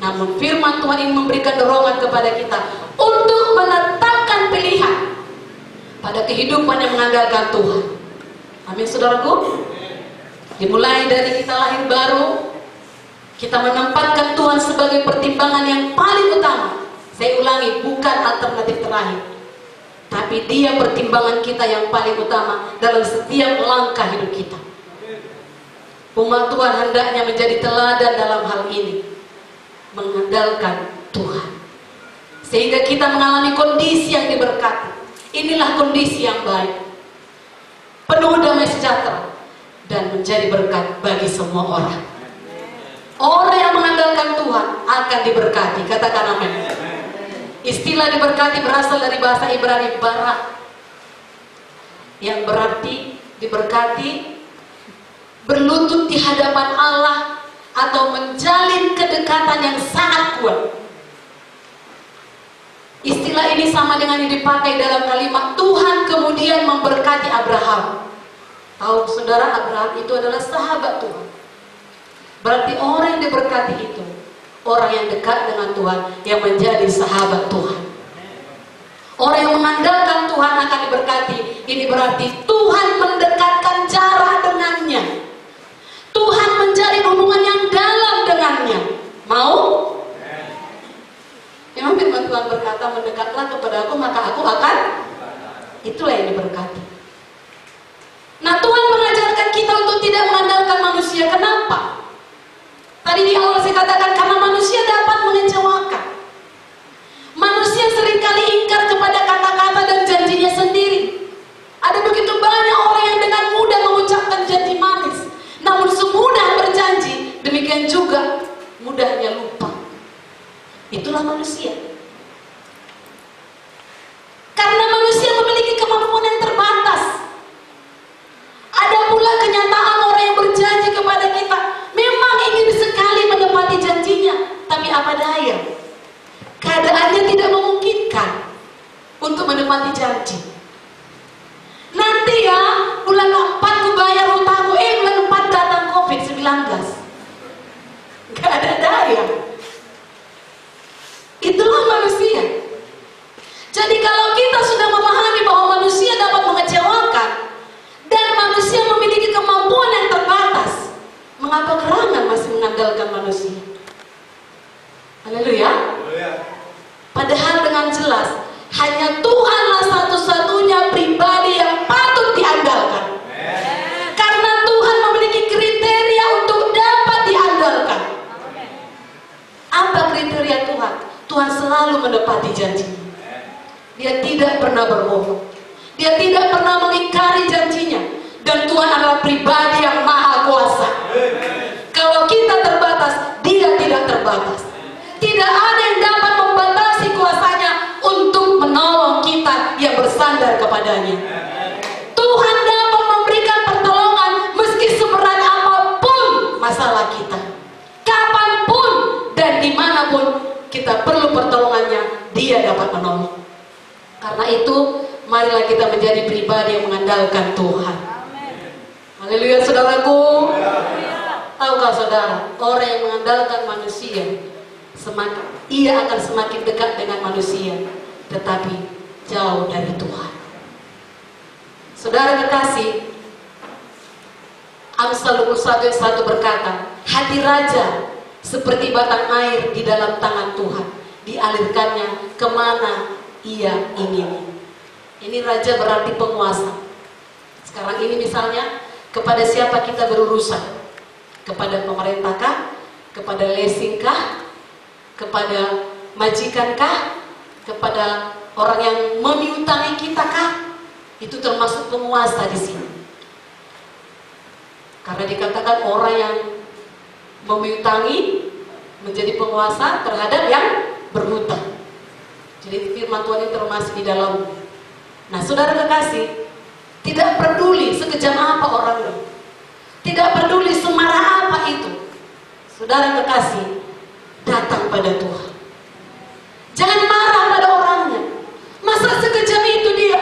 Namun firman Tuhan ini memberikan dorongan kepada kita untuk menetapkan pilihan, pada kehidupan yang mengandalkan Tuhan. Amin saudaraku. Dimulai dari kita lahir baru, kita menempatkan Tuhan sebagai pertimbangan yang paling utama. Saya ulangi, bukan alternatif terakhir, tapi Dia pertimbangan kita yang paling utama dalam setiap langkah hidup kita. Umat Tuhan hendaknya menjadi teladan dalam hal ini, mengandalkan Tuhan, sehingga kita mengalami kondisi yang diberkati. Inilah kondisi yang baik, penuh damai sejahtera, dan menjadi berkat bagi semua orang. Orang yang mengandalkan Tuhan akan diberkati. Katakan amin. Istilah diberkati berasal dari bahasa Ibrani barak, yang berarti diberkati, berlutut di hadapan Allah, atau menjalin kedekatan yang sangat kuat. Istilah ini sama dengan yang dipakai dalam kalimat Tuhan kemudian memberkati Abraham. Tahu saudara, Abraham itu adalah sahabat Tuhan. Berarti orang yang diberkati itu orang yang dekat dengan Tuhan, yang menjadi sahabat Tuhan. Orang yang mengandalkan Tuhan akan diberkati. Ini berarti Tuhan mendekatkan jarak dengannya, Tuhan menjalin hubungan yang dalam dengannya. Mau? Memang firman Tuhan berkata, mendekatlah kepada aku maka aku akan. Itulah yang diberkati. Nah, Tuhan mengajarkan kita untuk tidak mengandalkan manusia. Kenapa? Tadi di awal saya katakan karena manusia dapat mengecewakan. Manusia seringkali ingkar kepada kata-kata dan janjinya sendiri. Ada begitu banyak orang yang dengan mudah mengucapkan janji manis, namun semudah berjanji, demikian juga mudahnya lupa. Itulah manusia. Karena manusia memiliki kemampuan yang terbatas. Ada pula kenyataan orang yang berjanji kepada kita memang ingin sekali menepati janjinya, tapi apa daya, keadaannya tidak memungkinkan untuk menepati janji. Nanti ya, bulan 4 ku bayar hutangku, bulan 4 datang COVID-19. Gak ada daya. Itulah manusia. Jadi kalau kita sudah memahami bahwa manusia dapat mengecewakan dan manusia memiliki kemampuan yang terbatas, mengapa gerangan masih mengandalkan manusia? Haleluya. Padahal dengan jelas hanya Tuhanlah satu-satunya pribadi yang patut diandalkan. Karena Tuhan memiliki kriteria untuk dapat diandalkan. Apa kriteria Tuhan? Tuhan selalu menepati janjinya. Dia tidak pernah berbohong. Dia tidak pernah mengingkari janjinya. Dan Tuhan adalah pribadi yang maha kuasa. Kalau kita terbatas, Dia tidak terbatas. Tidak ada yang dapat membatasi kuasanya untuk menolong kita yang bersandar kepadanya. Tuhan dapat memberikan pertolongan meski seberat apapun masalah kita. Kapanpun dan dimanapun kita perlu pertolongannya, Dia dapat menolong. Karena itu, marilah kita menjadi pribadi yang mengandalkan Tuhan. Haleluya saudaraku. Tahukah saudara, orang yang mengandalkan manusia, ia akan semakin dekat dengan manusia, tetapi jauh dari Tuhan. Saudara kekasih, Amsal 21 ayat 1 berkata, hati raja seperti batang air di dalam tangan Tuhan, dialirkannya kemana ia ingin. Ini raja berarti penguasa. Sekarang ini misalnya, kepada siapa kita berurusan? Kepada pemerintahkah? Kepada lesingkah? Kepada majikankah? Kepada orang yang memiutangi kita kah? Itu termasuk penguasa di sini. Karena dikatakan orang yang memiutangi menjadi penguasa terhadap yang berhutang. Jadi firman Tuhan ini termasuk di dalam. Nah, saudara kekasih, tidak peduli sekejam apa orangnya, tidak peduli semarah apa itu, saudara kekasih, datang pada Tuhan. Jangan marah pada orangnya. Masa sekejam itu dia?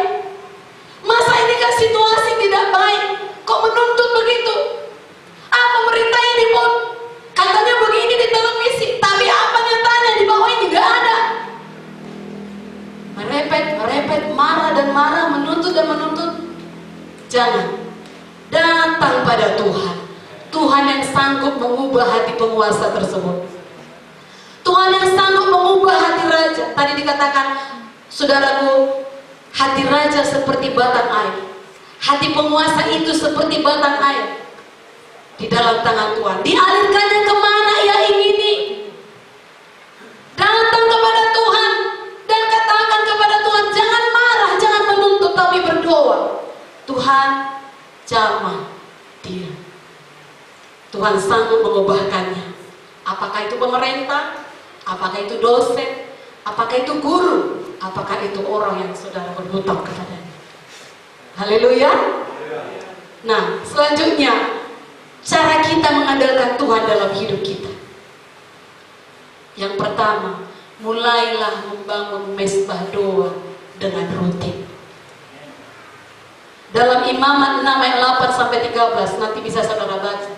Masa ini kan situasi tidak baik, kok menuntut begitu? Ah, pemerintah ini pun katanya begini di televisi, tapi apa nyatanya di bawah ini? Gak ada. Merepet, marah dan marah, menuntut Jangan. Datang pada Tuhan. Tuhan yang sanggup mengubah hati penguasa tersebut. Tuhan yang sanggup mengubah hati raja. Tadi dikatakan, saudaraku, hati raja seperti batang air. Hati penguasa itu seperti batang air di dalam tangan Tuhan. Dialirkannya kemana ia ingini. Datang kepada Tuhan dan katakan kepada Tuhan, jangan marah, jangan menuntut, tapi berdoa. Tuhan, jamah dia. Tuhan sanggup mengubahkannya. Apakah itu pemerintah? Apakah itu dosen? Apakah itu guru? Apakah itu orang yang saudara berhutang kepadanya? Haleluya. Nah, selanjutnya, cara kita mengandalkan Tuhan dalam hidup kita. Yang pertama, mulailah membangun mezbah doa dengan rutin. Dalam Imamat 6 ayat 8 sampai 13, nanti bisa saudara baca.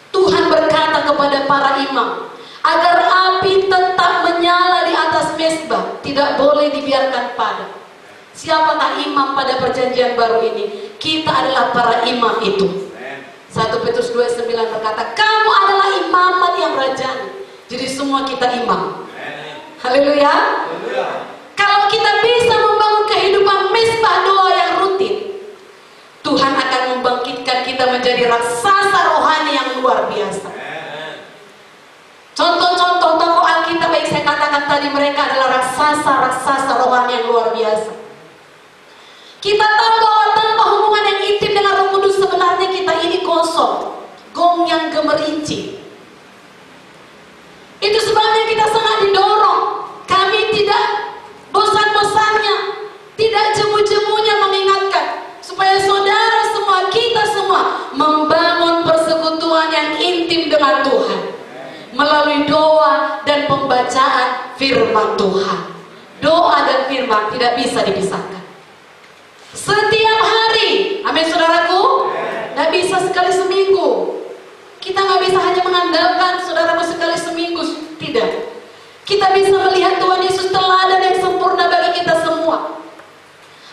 Tuhan berkata kepada para imam, agar api tetap menyala di atas mezbah, tidak boleh dibiarkan padam. Siapakah imam pada perjanjian baru ini? Kita adalah para imam itu. 1 Petrus 2:9 berkata, kamu adalah imamat yang rajani. Jadi semua kita imam. Haleluya. Kalau kita bisa membangun kehidupan mezbah doa yang rutin, Tuhan akan membangkitkan kita menjadi raksasa rohani yang luar biasa. Contoh-contoh tokoh Alkitab yang saya katakan tadi, mereka adalah raksasa-raksasa rohani yang luar biasa. Kita tahu bahwa tanpa hubungan yang intim dengan Roh Kudus, sebenarnya kita ini kosong, gong yang gemerincing. Itu sebabnya kita sangat didorong. Kami tidak bosan-bosannya, tidak jemu-jemunya mengingatkan supaya saudara semua, kita semua membangun persekutuan yang intim dengan Tuhan melalui doa dan pembacaan firman Tuhan. Doa dan firman tidak bisa dipisahkan. Setiap hari, amin saudaraku. Tidak bisa sekali seminggu. Kita nggak bisa hanya mengandalkan saudaraku sekali seminggu. Tidak. Kita bisa melihat Tuhan Yesus teladan yang sempurna bagi kita semua.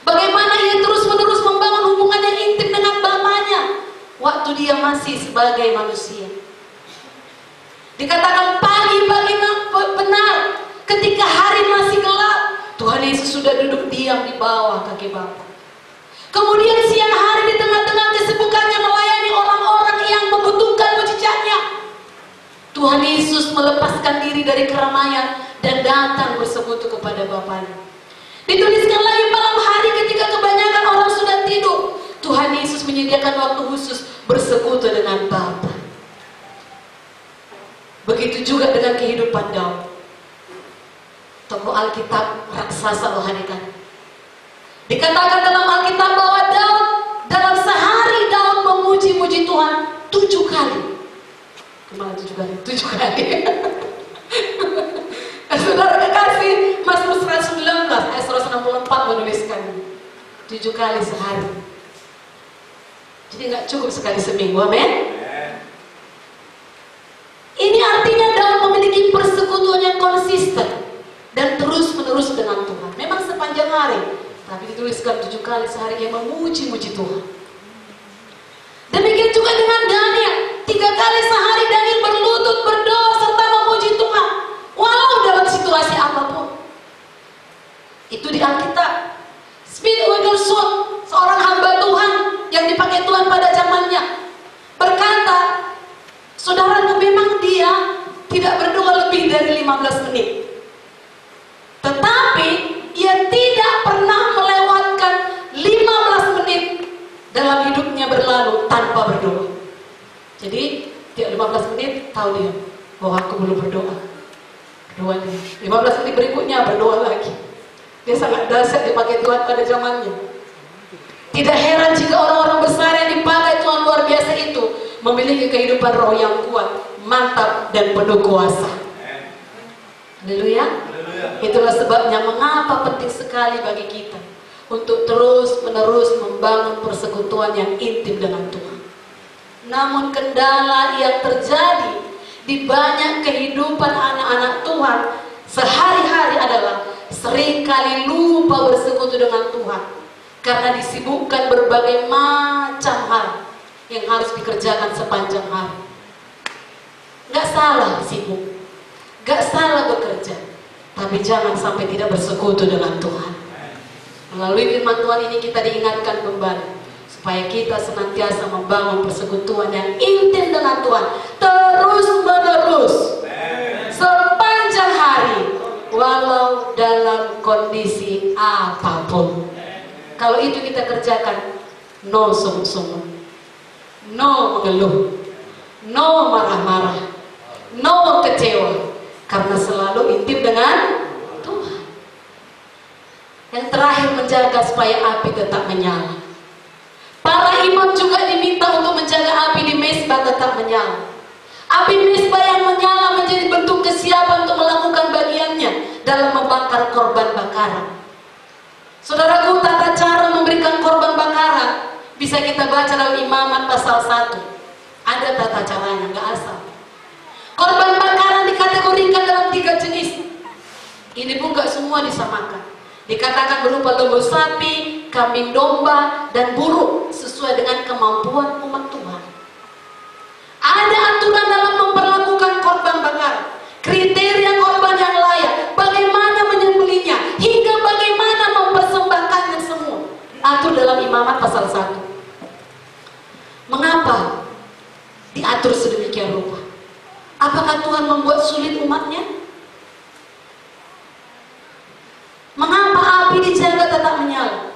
Bagaimana ia terus-menerus membangun hubungan yang intim dengan Bapanya waktu dia masih sebagai manusia. Dikatakan pagi-pagi benar, ketika hari masih gelap, Tuhan Yesus sudah duduk diam di bawah kaki Bapa. Kemudian siang hari di tengah-tengah kesibukannya melayani orang-orang yang membutuhkan mujizatnya, Tuhan Yesus melepaskan diri dari keramaian dan datang bersekutu kepada Bapanya. Dituliskan lagi malam hari ketika kebanyakan orang sudah tidur, Tuhan Yesus menyediakan waktu khusus bersekutu dengan Bapa. Begitu juga dengan kehidupan Daud, tokoh Alkitab raksasa rohani tadi. Dikatakan dalam Alkitab bahwa Daud, dalam sehari Daud memuji-muji Tuhan 7 kali. Kemana 7 kali? 7 kali. Saudara kekasih, Mazmur 119 ayat 164 menuliskan 7 kali sehari. Jadi nggak cukup sekali seminggu, amin. Ini artinya Daud memiliki persekutuan yang konsisten dan terus-menerus dengan Tuhan. Memang sepanjang hari, tapi dituliskan 7 kali sehari ia memuji-muji Tuhan. Demikian juga dengan Daniel, 3 kali sehari Daniel berlutut berdoa serta memuji Tuhan, walau dalam situasi apapun. Itu di Alkitab. Smith Wigglesworth, seorang hamba Tuhan yang dipakai Tuhan pada zamannya, berkata, saudaraku, memang dia tidak berdoa lebih dari 15 menit. Tetapi ia tidak pernah melewatkan 15 menit dalam hidupnya berlalu tanpa berdoa. Jadi tiap 15 menit tahu dia bahwa aku belum berdoa. Berdoa dia. 15 menit berikutnya berdoa lagi. Dia sangat dahsyat dipakai Tuhan pada zamannya. Tidak heran jika orang-orang besar yang dipakai Tuhan luar biasa itu memiliki kehidupan roh yang kuat, mantap, dan penuh kuasa. Haleluya. Itulah sebabnya mengapa penting sekali bagi kita untuk terus-menerus membangun persekutuan yang intim dengan Tuhan. Namun kendala yang terjadi di banyak kehidupan anak-anak Tuhan sehari-hari adalah seringkali lupa bersekutu dengan Tuhan karena disibukkan berbagai macam hal yang harus dikerjakan sepanjang hari. Gak salah sibuk, gak salah bekerja, tapi jangan sampai tidak bersekutu dengan Tuhan. Melalui firman Tuhan ini kita diingatkan kembali supaya kita senantiasa membangun persekutuan yang intim dengan Tuhan terus menerus sepanjang hari, walau dalam kondisi apapun. Kalau itu kita kerjakan, no sungguh-sungguh, no mengeluh, no marah-marah, no kecewa, karena selalu intim dengan Tuhan. Yang terakhir, menjaga supaya api tetap menyala. Para imam juga diminta untuk menjaga api di mezbah tetap menyala. Api mezbah yang menyala menjadi bentuk kesiapan untuk melakukan bagiannya dalam membakar korban bakaran. Saudaraku, tata cara memberikan korban bakaran bisa kita baca dalam Imamat pasal 1. Ada tata caranya, nggak asal. Korban bakaran dikategorikan dalam 3 jenis. Ini pun nggak semua disamakan. Dikatakan berupa lembu sapi, kambing domba, dan burung sesuai dengan kemampuan umat Tuhan. Ada aturan dalam memperlakukan korban bakaran, kriteria korban yang layak, bagaimana menyembelihnya, hingga bagaimana mempersembahkannya semua. Atur dalam Imamat pasal 1. Mengapa diatur sedemikian rupa? Apakah Tuhan membuat sulit umatnya? Mengapa api dijaga tetap menyala?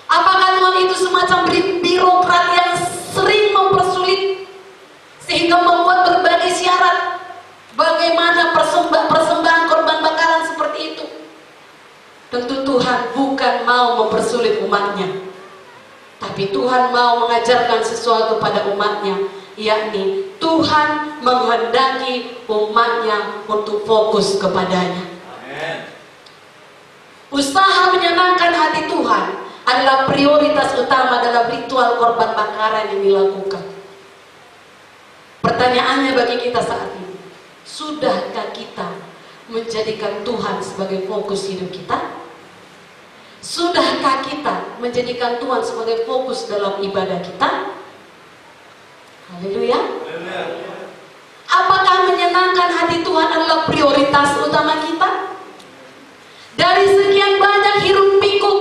Apakah Tuhan itu semacam birokrat yang sering mempersulit sehingga membuat berbagai syarat bagaimana persembahan korban bakaran seperti itu? Tentu Tuhan bukan mau mempersulit umatnya, tapi Tuhan mau mengajarkan sesuatu pada umatnya, yakni Tuhan menghendaki umatnya untuk fokus kepadanya. Amen. Usaha menyenangkan hati Tuhan adalah prioritas utama dalam ritual korban bakaran yang dilakukan. Pertanyaannya bagi kita saat ini, sudahkah kita menjadikan Tuhan sebagai fokus hidup kita? Sudahkah kita menjadikan Tuhan sebagai fokus dalam ibadah kita? Haleluya. Apakah menyenangkan hati Tuhan adalah prioritas utama kita? Dari sekian banyak hiruk pikuk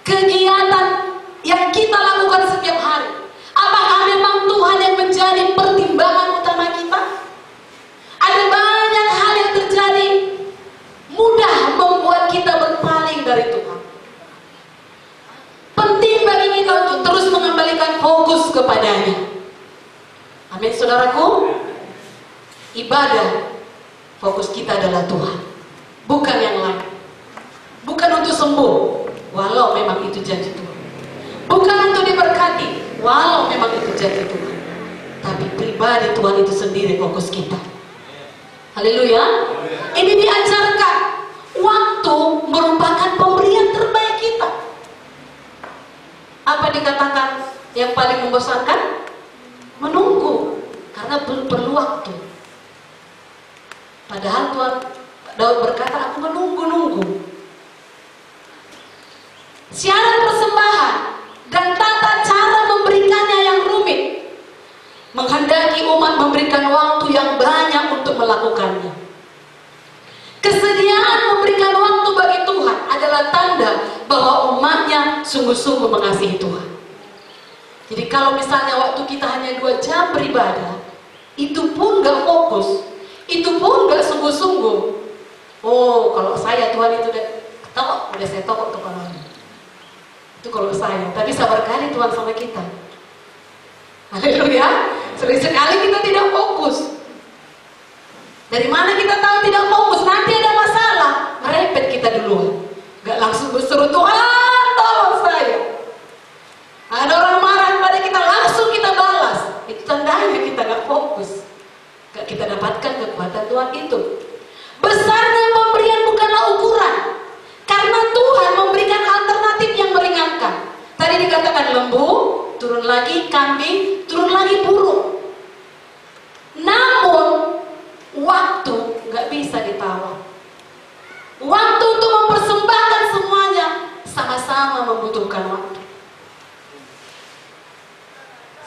kegiatan yang kita lakukan setiap hari, apakah memang Tuhan yang menjadi pertimbangan utama kita? Ada banyak hal yang terjadi mudah membuat kita berpaling dari Tuhan. Penting bagi kita untuk terus mengembalikan fokus kepadanya. Amin, saudaraku. Ibadah, fokus kita adalah Tuhan, bukan yang lain. Bukan untuk sembuh, walau memang itu janji Tuhan. Bukan untuk diberkati, walau memang itu janji Tuhan. Tapi pribadi Tuhan itu sendiri fokus kita. Haleluya. Ini diajarkan. Waktu merupakan pemberian terbaik kita. Apa dikatakan yang paling membosankan? Menunggu, karena perlu waktu. Padahal Tuhan Daud berkata, aku menunggu-nunggu. Syarat persembahan dan tata cara memberikannya yang rumit, menghendaki umat memberikan waktu yang banyak untuk melakukannya. Kesediaan memberikan waktu bagi Tuhan adalah tanda bahwa umatnya sungguh-sungguh mengasihi Tuhan. Jadi kalau misalnya waktu kita hanya 2 jam beribadah, itu pun gak fokus, itu pun gak sungguh-sungguh. Oh, kalau saya Tuhan itu udah saya tokok kepalanya. Itu kalau saya, tapi sabar kali Tuhan sama kita. Haleluya. Sering sekali kita tidak fokus. Dari mana kita tahu tidak fokus? Nanti ada masalah, merepet kita dulu. Gak langsung berseru, Tuhan tolong saya. Ada orang marah pada kita, langsung kita balas. Itu tandanya kita gak fokus. Gak kita dapatkan kekuatan Tuhan itu. Besarnya pemberian bukanlah ukuran, karena Tuhan memberikan alternatif yang meringankan. Tadi dikatakan lembu, turun lagi kambing, turun lagi burung. Namun waktu nggak bisa ditawar. Waktu untuk mempersembahkan semuanya sama-sama membutuhkan waktu.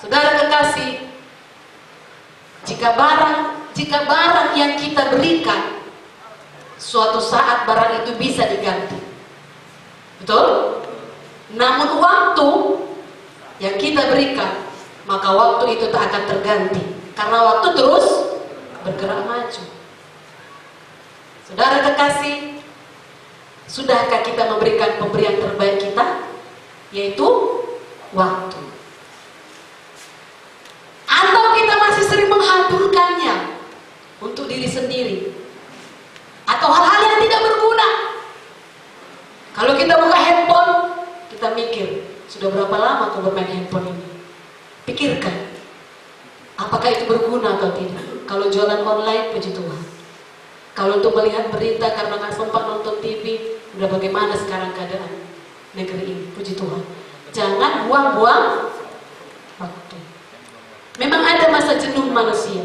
Saudara kekasih, jika barang yang kita berikan, suatu saat barang itu bisa diganti. Betul? Namun waktu yang kita berikan, maka waktu itu tak akan terganti. Karena waktu terus bergerak maju. Saudara kekasih, sudahkah kita memberikan pemberian terbaik kita? Yaitu waktu. Atau kita masih sering menghancurkannya untuk diri sendiri, atau hal-hal yang tidak berguna. Kalau kita buka handphone, kita mikir, sudah berapa lama aku bermain handphone ini? Pikirkan, apakah itu berguna atau tidak? Kalau jualan online, puji Tuhan. Kalau untuk melihat berita karena nggak sempat nonton TV, udah bagaimana sekarang keadaan negeri ini, puji Tuhan. Jangan buang-buang waktu. Memang ada masa jenuh manusia,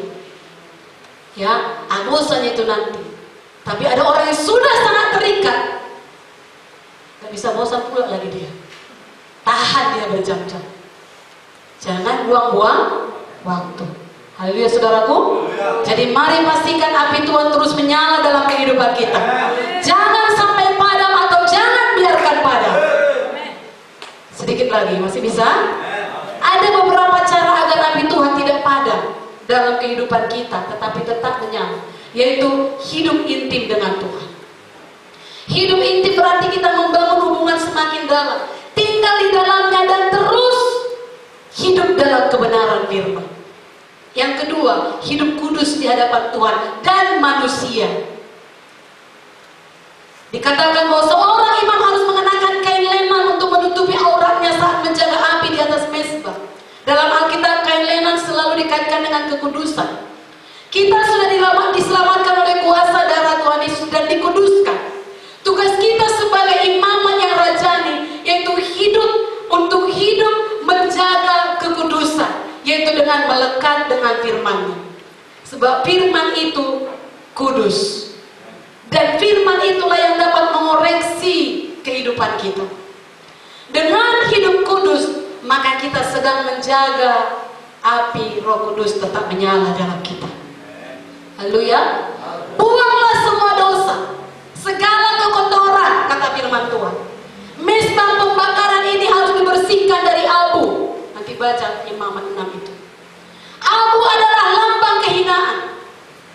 ya, bosannya itu nanti. Tapi ada orang yang sudah sangat terikat, gak bisa bosan pula lagi dia. Tahan dia berjam-jam. Jangan buang-buang waktu. Haleluya saudaraku. Jadi mari pastikan api Tuhan terus menyala dalam kehidupan kita. Jangan sampai padam atau jangan biarkan padam. Sedikit lagi, masih bisa? Ada beberapa cara agar api Tuhan tidak padam dalam kehidupan kita, tetapi tetap menyala, yaitu hidup intim dengan Tuhan. Hidup intim berarti kita membangun hubungan semakin dalam, tinggal di dalamnya dan terus hidup dalam kebenaran firman. Yang kedua, hidup kudus di hadapan Tuhan dan manusia. Dikatakan bahwa seorang imam harus mengenakan kain lenan untuk menutupi auratnya saat menjaga api di atas mezbah. Dalam Alkitab, kain lenan selalu dikaitkan dengan kekudusan. Kita sudah diselamatkan oleh kuasa darah Tuhan Yesus dan dikuduskan. Tugas kita sebagai imaman yang rajani, yaitu untuk hidup menjaga kekudusan, yaitu dengan melekat dengan firman-Nya. Sebab firman itu kudus. Dan firman itulah yang dapat mengoreksi kehidupan kita. Dengan hidup kudus, maka kita sedang menjaga api Roh Kudus tetap menyala dalam kita. Haleluya. Buanglah semua dosa, segala kekotoran, kata firman Tuhan. Mezbah pembakaran ini harus dibersihkan dari abu. Nanti baca Imamat 6 itu. Abu adalah lambang kehinaan,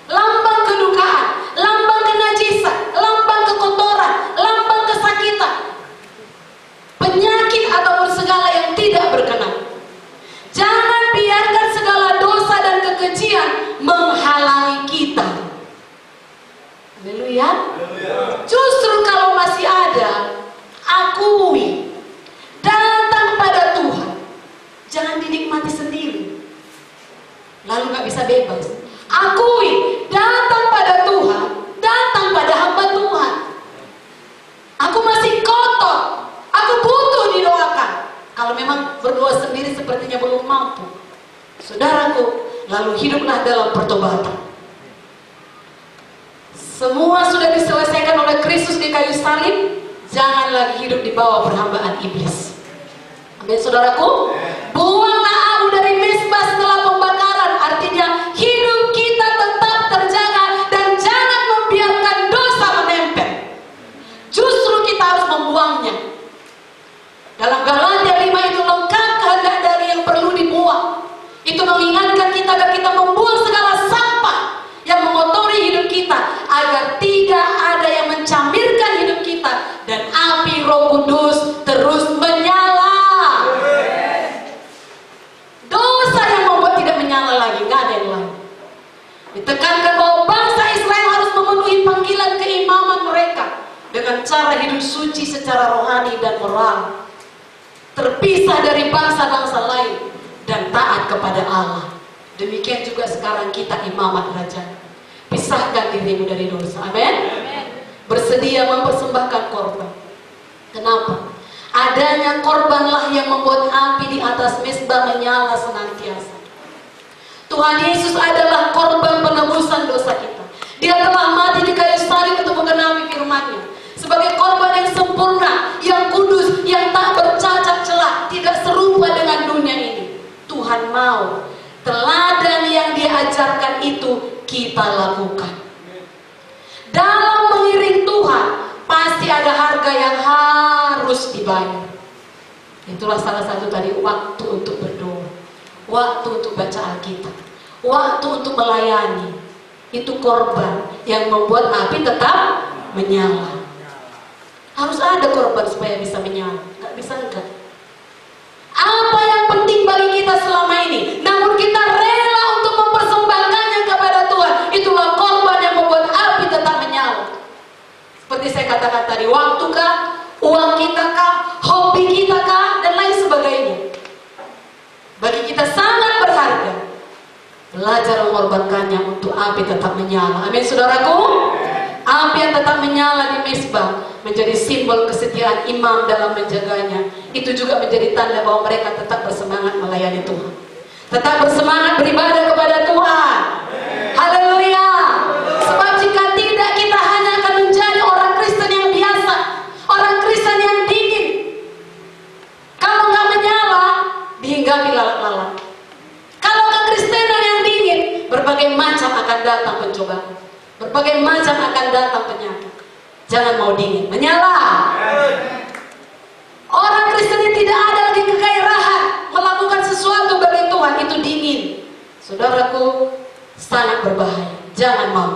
lambang kedukaan, lambang kenajisan, lambang kekotoran, lambang kesakitan, penyakit ataupun segala yang tidak berkenan. Jangan biarkan segala dosa dan kekejian menghalangi kita. Haleluya. Justru kalau masih ada, akui, datang pada Tuhan. Jangan dinikmati sendiri, lalu gak bisa bebas. Akui, datang pada Tuhan, datang pada hamba Tuhan. Aku masih kotor, aku butuh didoakan. Kalau memang berdoa sendiri sepertinya belum mampu, saudaraku, lalu hiduplah dalam pertobatan. Semua sudah diselesaikan oleh Kristus di kayu salib. Jangan lagi hidup di bawah perhambaan iblis. Amin saudaraku. Buanglah abu dari mezbah setelah pembakaran. Artinya hidup kita tetap terjaga dan jangan membiarkan dosa menempel. Justru kita harus membuangnya. Dalam Galatia 5 itu lengkap kehendak dari yang perlu dibuang. Itu mengingatkan kita agar kita membuang segala sampah yang mengotori hidup kita, agar tidak ada yang mencamirkan hidup kita dan api Roh Kudus terus menyala. Dosa yang membuat tidak menyala lagi, gak ada yang lain. Ditekankan bahwa bangsa Israel harus memenuhi panggilan keimaman mereka dengan cara hidup suci secara rohani dan moral, terpisah dari bangsa-bangsa lain dan taat kepada Allah. Demikian juga sekarang kita imamat raja. Pisahkan dirimu dari dosa. Amin. Bersedia mempersembahkan korban. Kenapa? Adanya korbanlah yang membuat api di atas mezbah menyala senantiasa. Tuhan Yesus adalah korban penebusan dosa kita. Dia telah mati di kayu salib untuk menggenapi firman-Nya. Sebagai korban yang sempurna, yang kudus, yang tak bercacat celah, tidak serupa dengan dunia ini. Tuhan kita lakukan. Dalam mengiring Tuhan, pasti ada harga yang harus dibayar. Itulah salah satu tadi, waktu untuk berdoa, waktu untuk baca Alkitab, waktu untuk melayani. Itu korban yang membuat api tetap menyala. Harus ada korban supaya bisa menyala, nggak bisa enggak. Apa yang penting bagi kita selama ini, namun kita rela untuk mempersembahkannya kepada Tuhan. Itulah korban yang membuat api tetap menyala. Seperti saya katakan tadi, waktu kah, uang kita kah, hobi kita kah, dan lain sebagainya. Bagi kita sangat berharga. Belajar mengorbankannya untuk api tetap menyala. Amin, saudaraku. Api yang tetap menyala di mezbah menjadi simbol kesetiaan imam dalam menjaganya. Itu juga menjadi tanda bahwa mereka tetap bersemangat melayani Tuhan, tetap bersemangat beribadah kepada Tuhan. Haleluya. Sebab jika tidak, kita hanya akan menjadi orang Kristen yang biasa, orang Kristen yang dingin. Kalau nggak menyala, dihinggapi lalat-lalat. Kalau kekristenan yang dingin, berbagai macam akan datang pencobaan, berbagai macam akan datang penyakit. Jangan mau dingin, menyala. Orang Kristen yang tidak ada lagi kegairahan melakukan sesuatu bagi Tuhan, itu dingin. Saudaraku, sangat berbahaya. Jangan mau.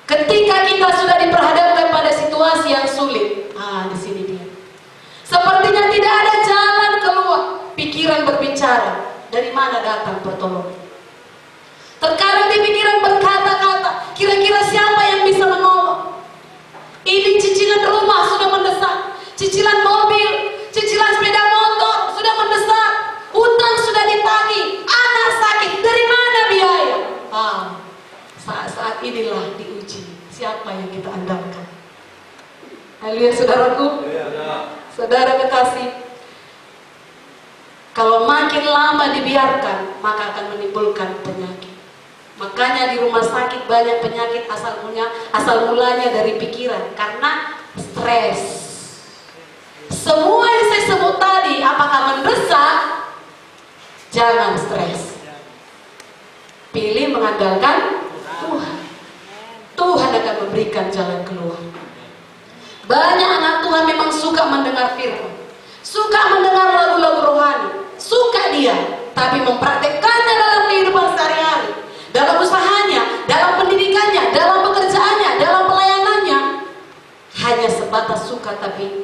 Ketika kita sudah diperhadapkan pada situasi yang sulit, di sini dia. Sepertinya tidak ada jalan keluar. Pikiran berbicara, dari mana datang pertolongan? Terkadang di pikiran berkata-kata, kira-kira siapa yang bisa menolong? Ini cicilan rumah sudah mendesak, cicilan mobil, cicilan sepeda motor sudah mendesak, utang sudah ditagih, anak sakit, dari mana biaya? Saat-saat inilah diuji siapa yang kita andalkan. Haleluya, saudaraku. Saudara kekasih, kalau makin lama dibiarkan, maka akan menimbulkan penyakit. Makanya di rumah sakit banyak penyakit asal mulanya dari pikiran, karena stres. Semua yang saya sebut tadi, apakah mendesak? Jangan stres. Pilih mengandalkan Tuhan. Tuhan akan memberikan jalan keluar. Banyak anak Tuhan memang suka mendengar firman, suka mendengar lagu-lagu rohani, suka dia, tapi mempraktekkannya dalam kehidupan sehari-hari, dalam usahanya, dalam pendidikannya, dalam pekerjaannya, dalam pelayanannya, hanya sebatas suka. Tapi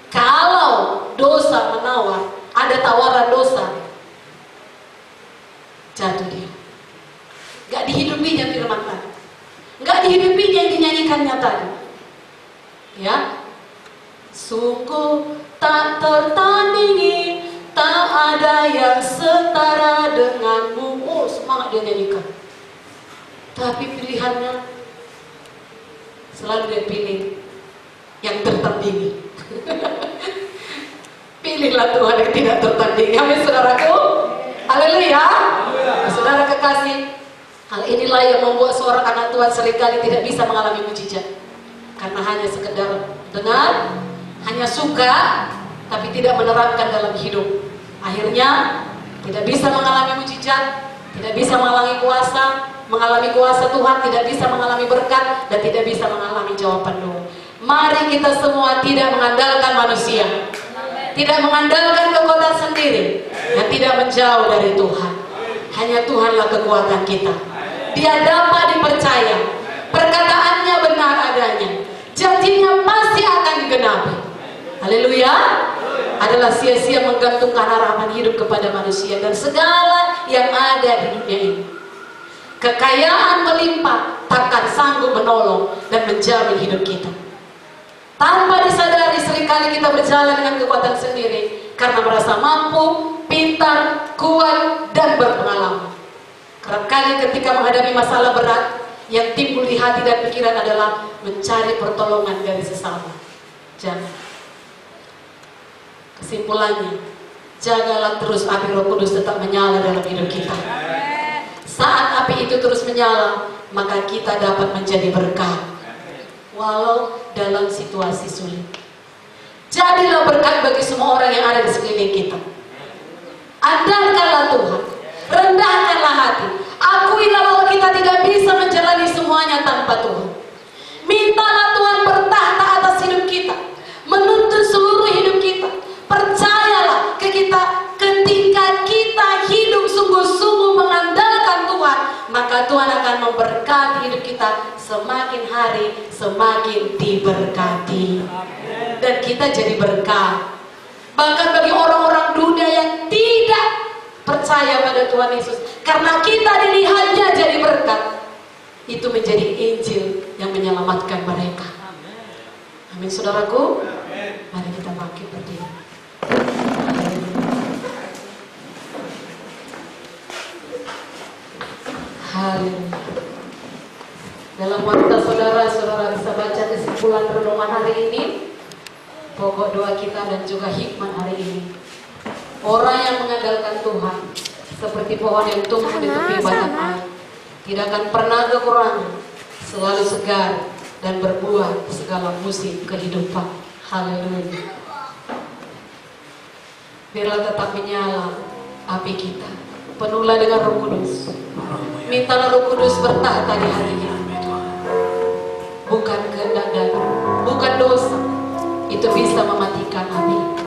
kalau dosa menawar, ada tawaran dosa, jatuh dia. Gak dihidupinya firman tadi, gak dihidupinya yang dinyanyikannya tadi. Ya, sungguh tak tertandingi, tak ada yang setara denganmu. Oh, semangat dia nyanyikan. Tapi pilihannya selalu dia pilih yang tertandingi. Pilihlah Tuhan yang tidak tertandingi. Amin, saudaraku. Haleluya. Saudara kekasih, hal inilah yang membuat seorang anak Tuhan seringkali tidak bisa mengalami mujizat, karena hanya sekedar dengar, hanya suka, tapi tidak menerapkan dalam hidup. Akhirnya tidak bisa mengalami mujizat, tidak bisa mengalami kuasa Tuhan, tidak bisa mengalami berkat, dan tidak bisa mengalami jawaban doa. Mari kita semua tidak mengandalkan manusia, tidak mengandalkan kekuatan sendiri, dan tidak menjauh dari Tuhan. Hanya Tuhanlah kekuatan kita. Dia dapat dipercaya, perkataannya benar adanya, janjinya pasti akan digenapi. Haleluya. Adalah sia-sia menggantungkan harapan hidup kepada manusia dan segala yang ada di dunia ini. Kekayaan melimpah takkan sanggup menolong dan menjamin hidup kita. Tanpa disadari seringkali kita berjalan dengan kekuatan sendiri karena merasa mampu, pintar, kuat, dan berpengalaman. Kerap kali ketika menghadapi masalah berat, yang timbul di hati dan pikiran adalah mencari pertolongan dari sesama. Jangan. Kesimpulannya, jagalah terus api Roh Kudus tetap menyala dalam hidup kita. Saat api itu terus menyala, maka kita dapat menjadi berkat, walau dalam situasi sulit. Jadilah berkat bagi semua orang yang ada di sekeliling kita. Andalkanlah Tuhan, rendahkanlah hati, akuilah bahwa kita tidak bisa Mintalah Tuhan bertahta atas hidup kita, menuntun seluruh hidup kita. Percayalah ketika kita hidup sungguh-sungguh mengandalkan Tuhan, maka Tuhan akan memberkati hidup kita. Semakin hari semakin diberkati, dan kita jadi berkat. Bahkan bagi orang-orang dunia yang tidak percaya pada Tuhan Yesus, karena kita dilihatnya jadi berkat, itu menjadi Injil yang menyelamatkan mereka. Amin, saudaraku. Mari kita bangkit berdiri. Haleluya. Dalam waktu saudara bisa baca kesimpulan renungan hari ini, pokok doa kita dan juga hikmat hari ini. Orang yang mengandalkan Tuhan seperti pohon yang tumbuh di tepi batang air, tidak akan pernah kekurangan, selalu segar dan berbuah segala musim kehidupan. Haleluya. Biarlah tetap menyala api kita, penuhlah dengan Roh Kudus. Mintalah Roh Kudus bertahta di hati kita. Bukan kehendak daging, bukan dosa, itu bisa mematikan api.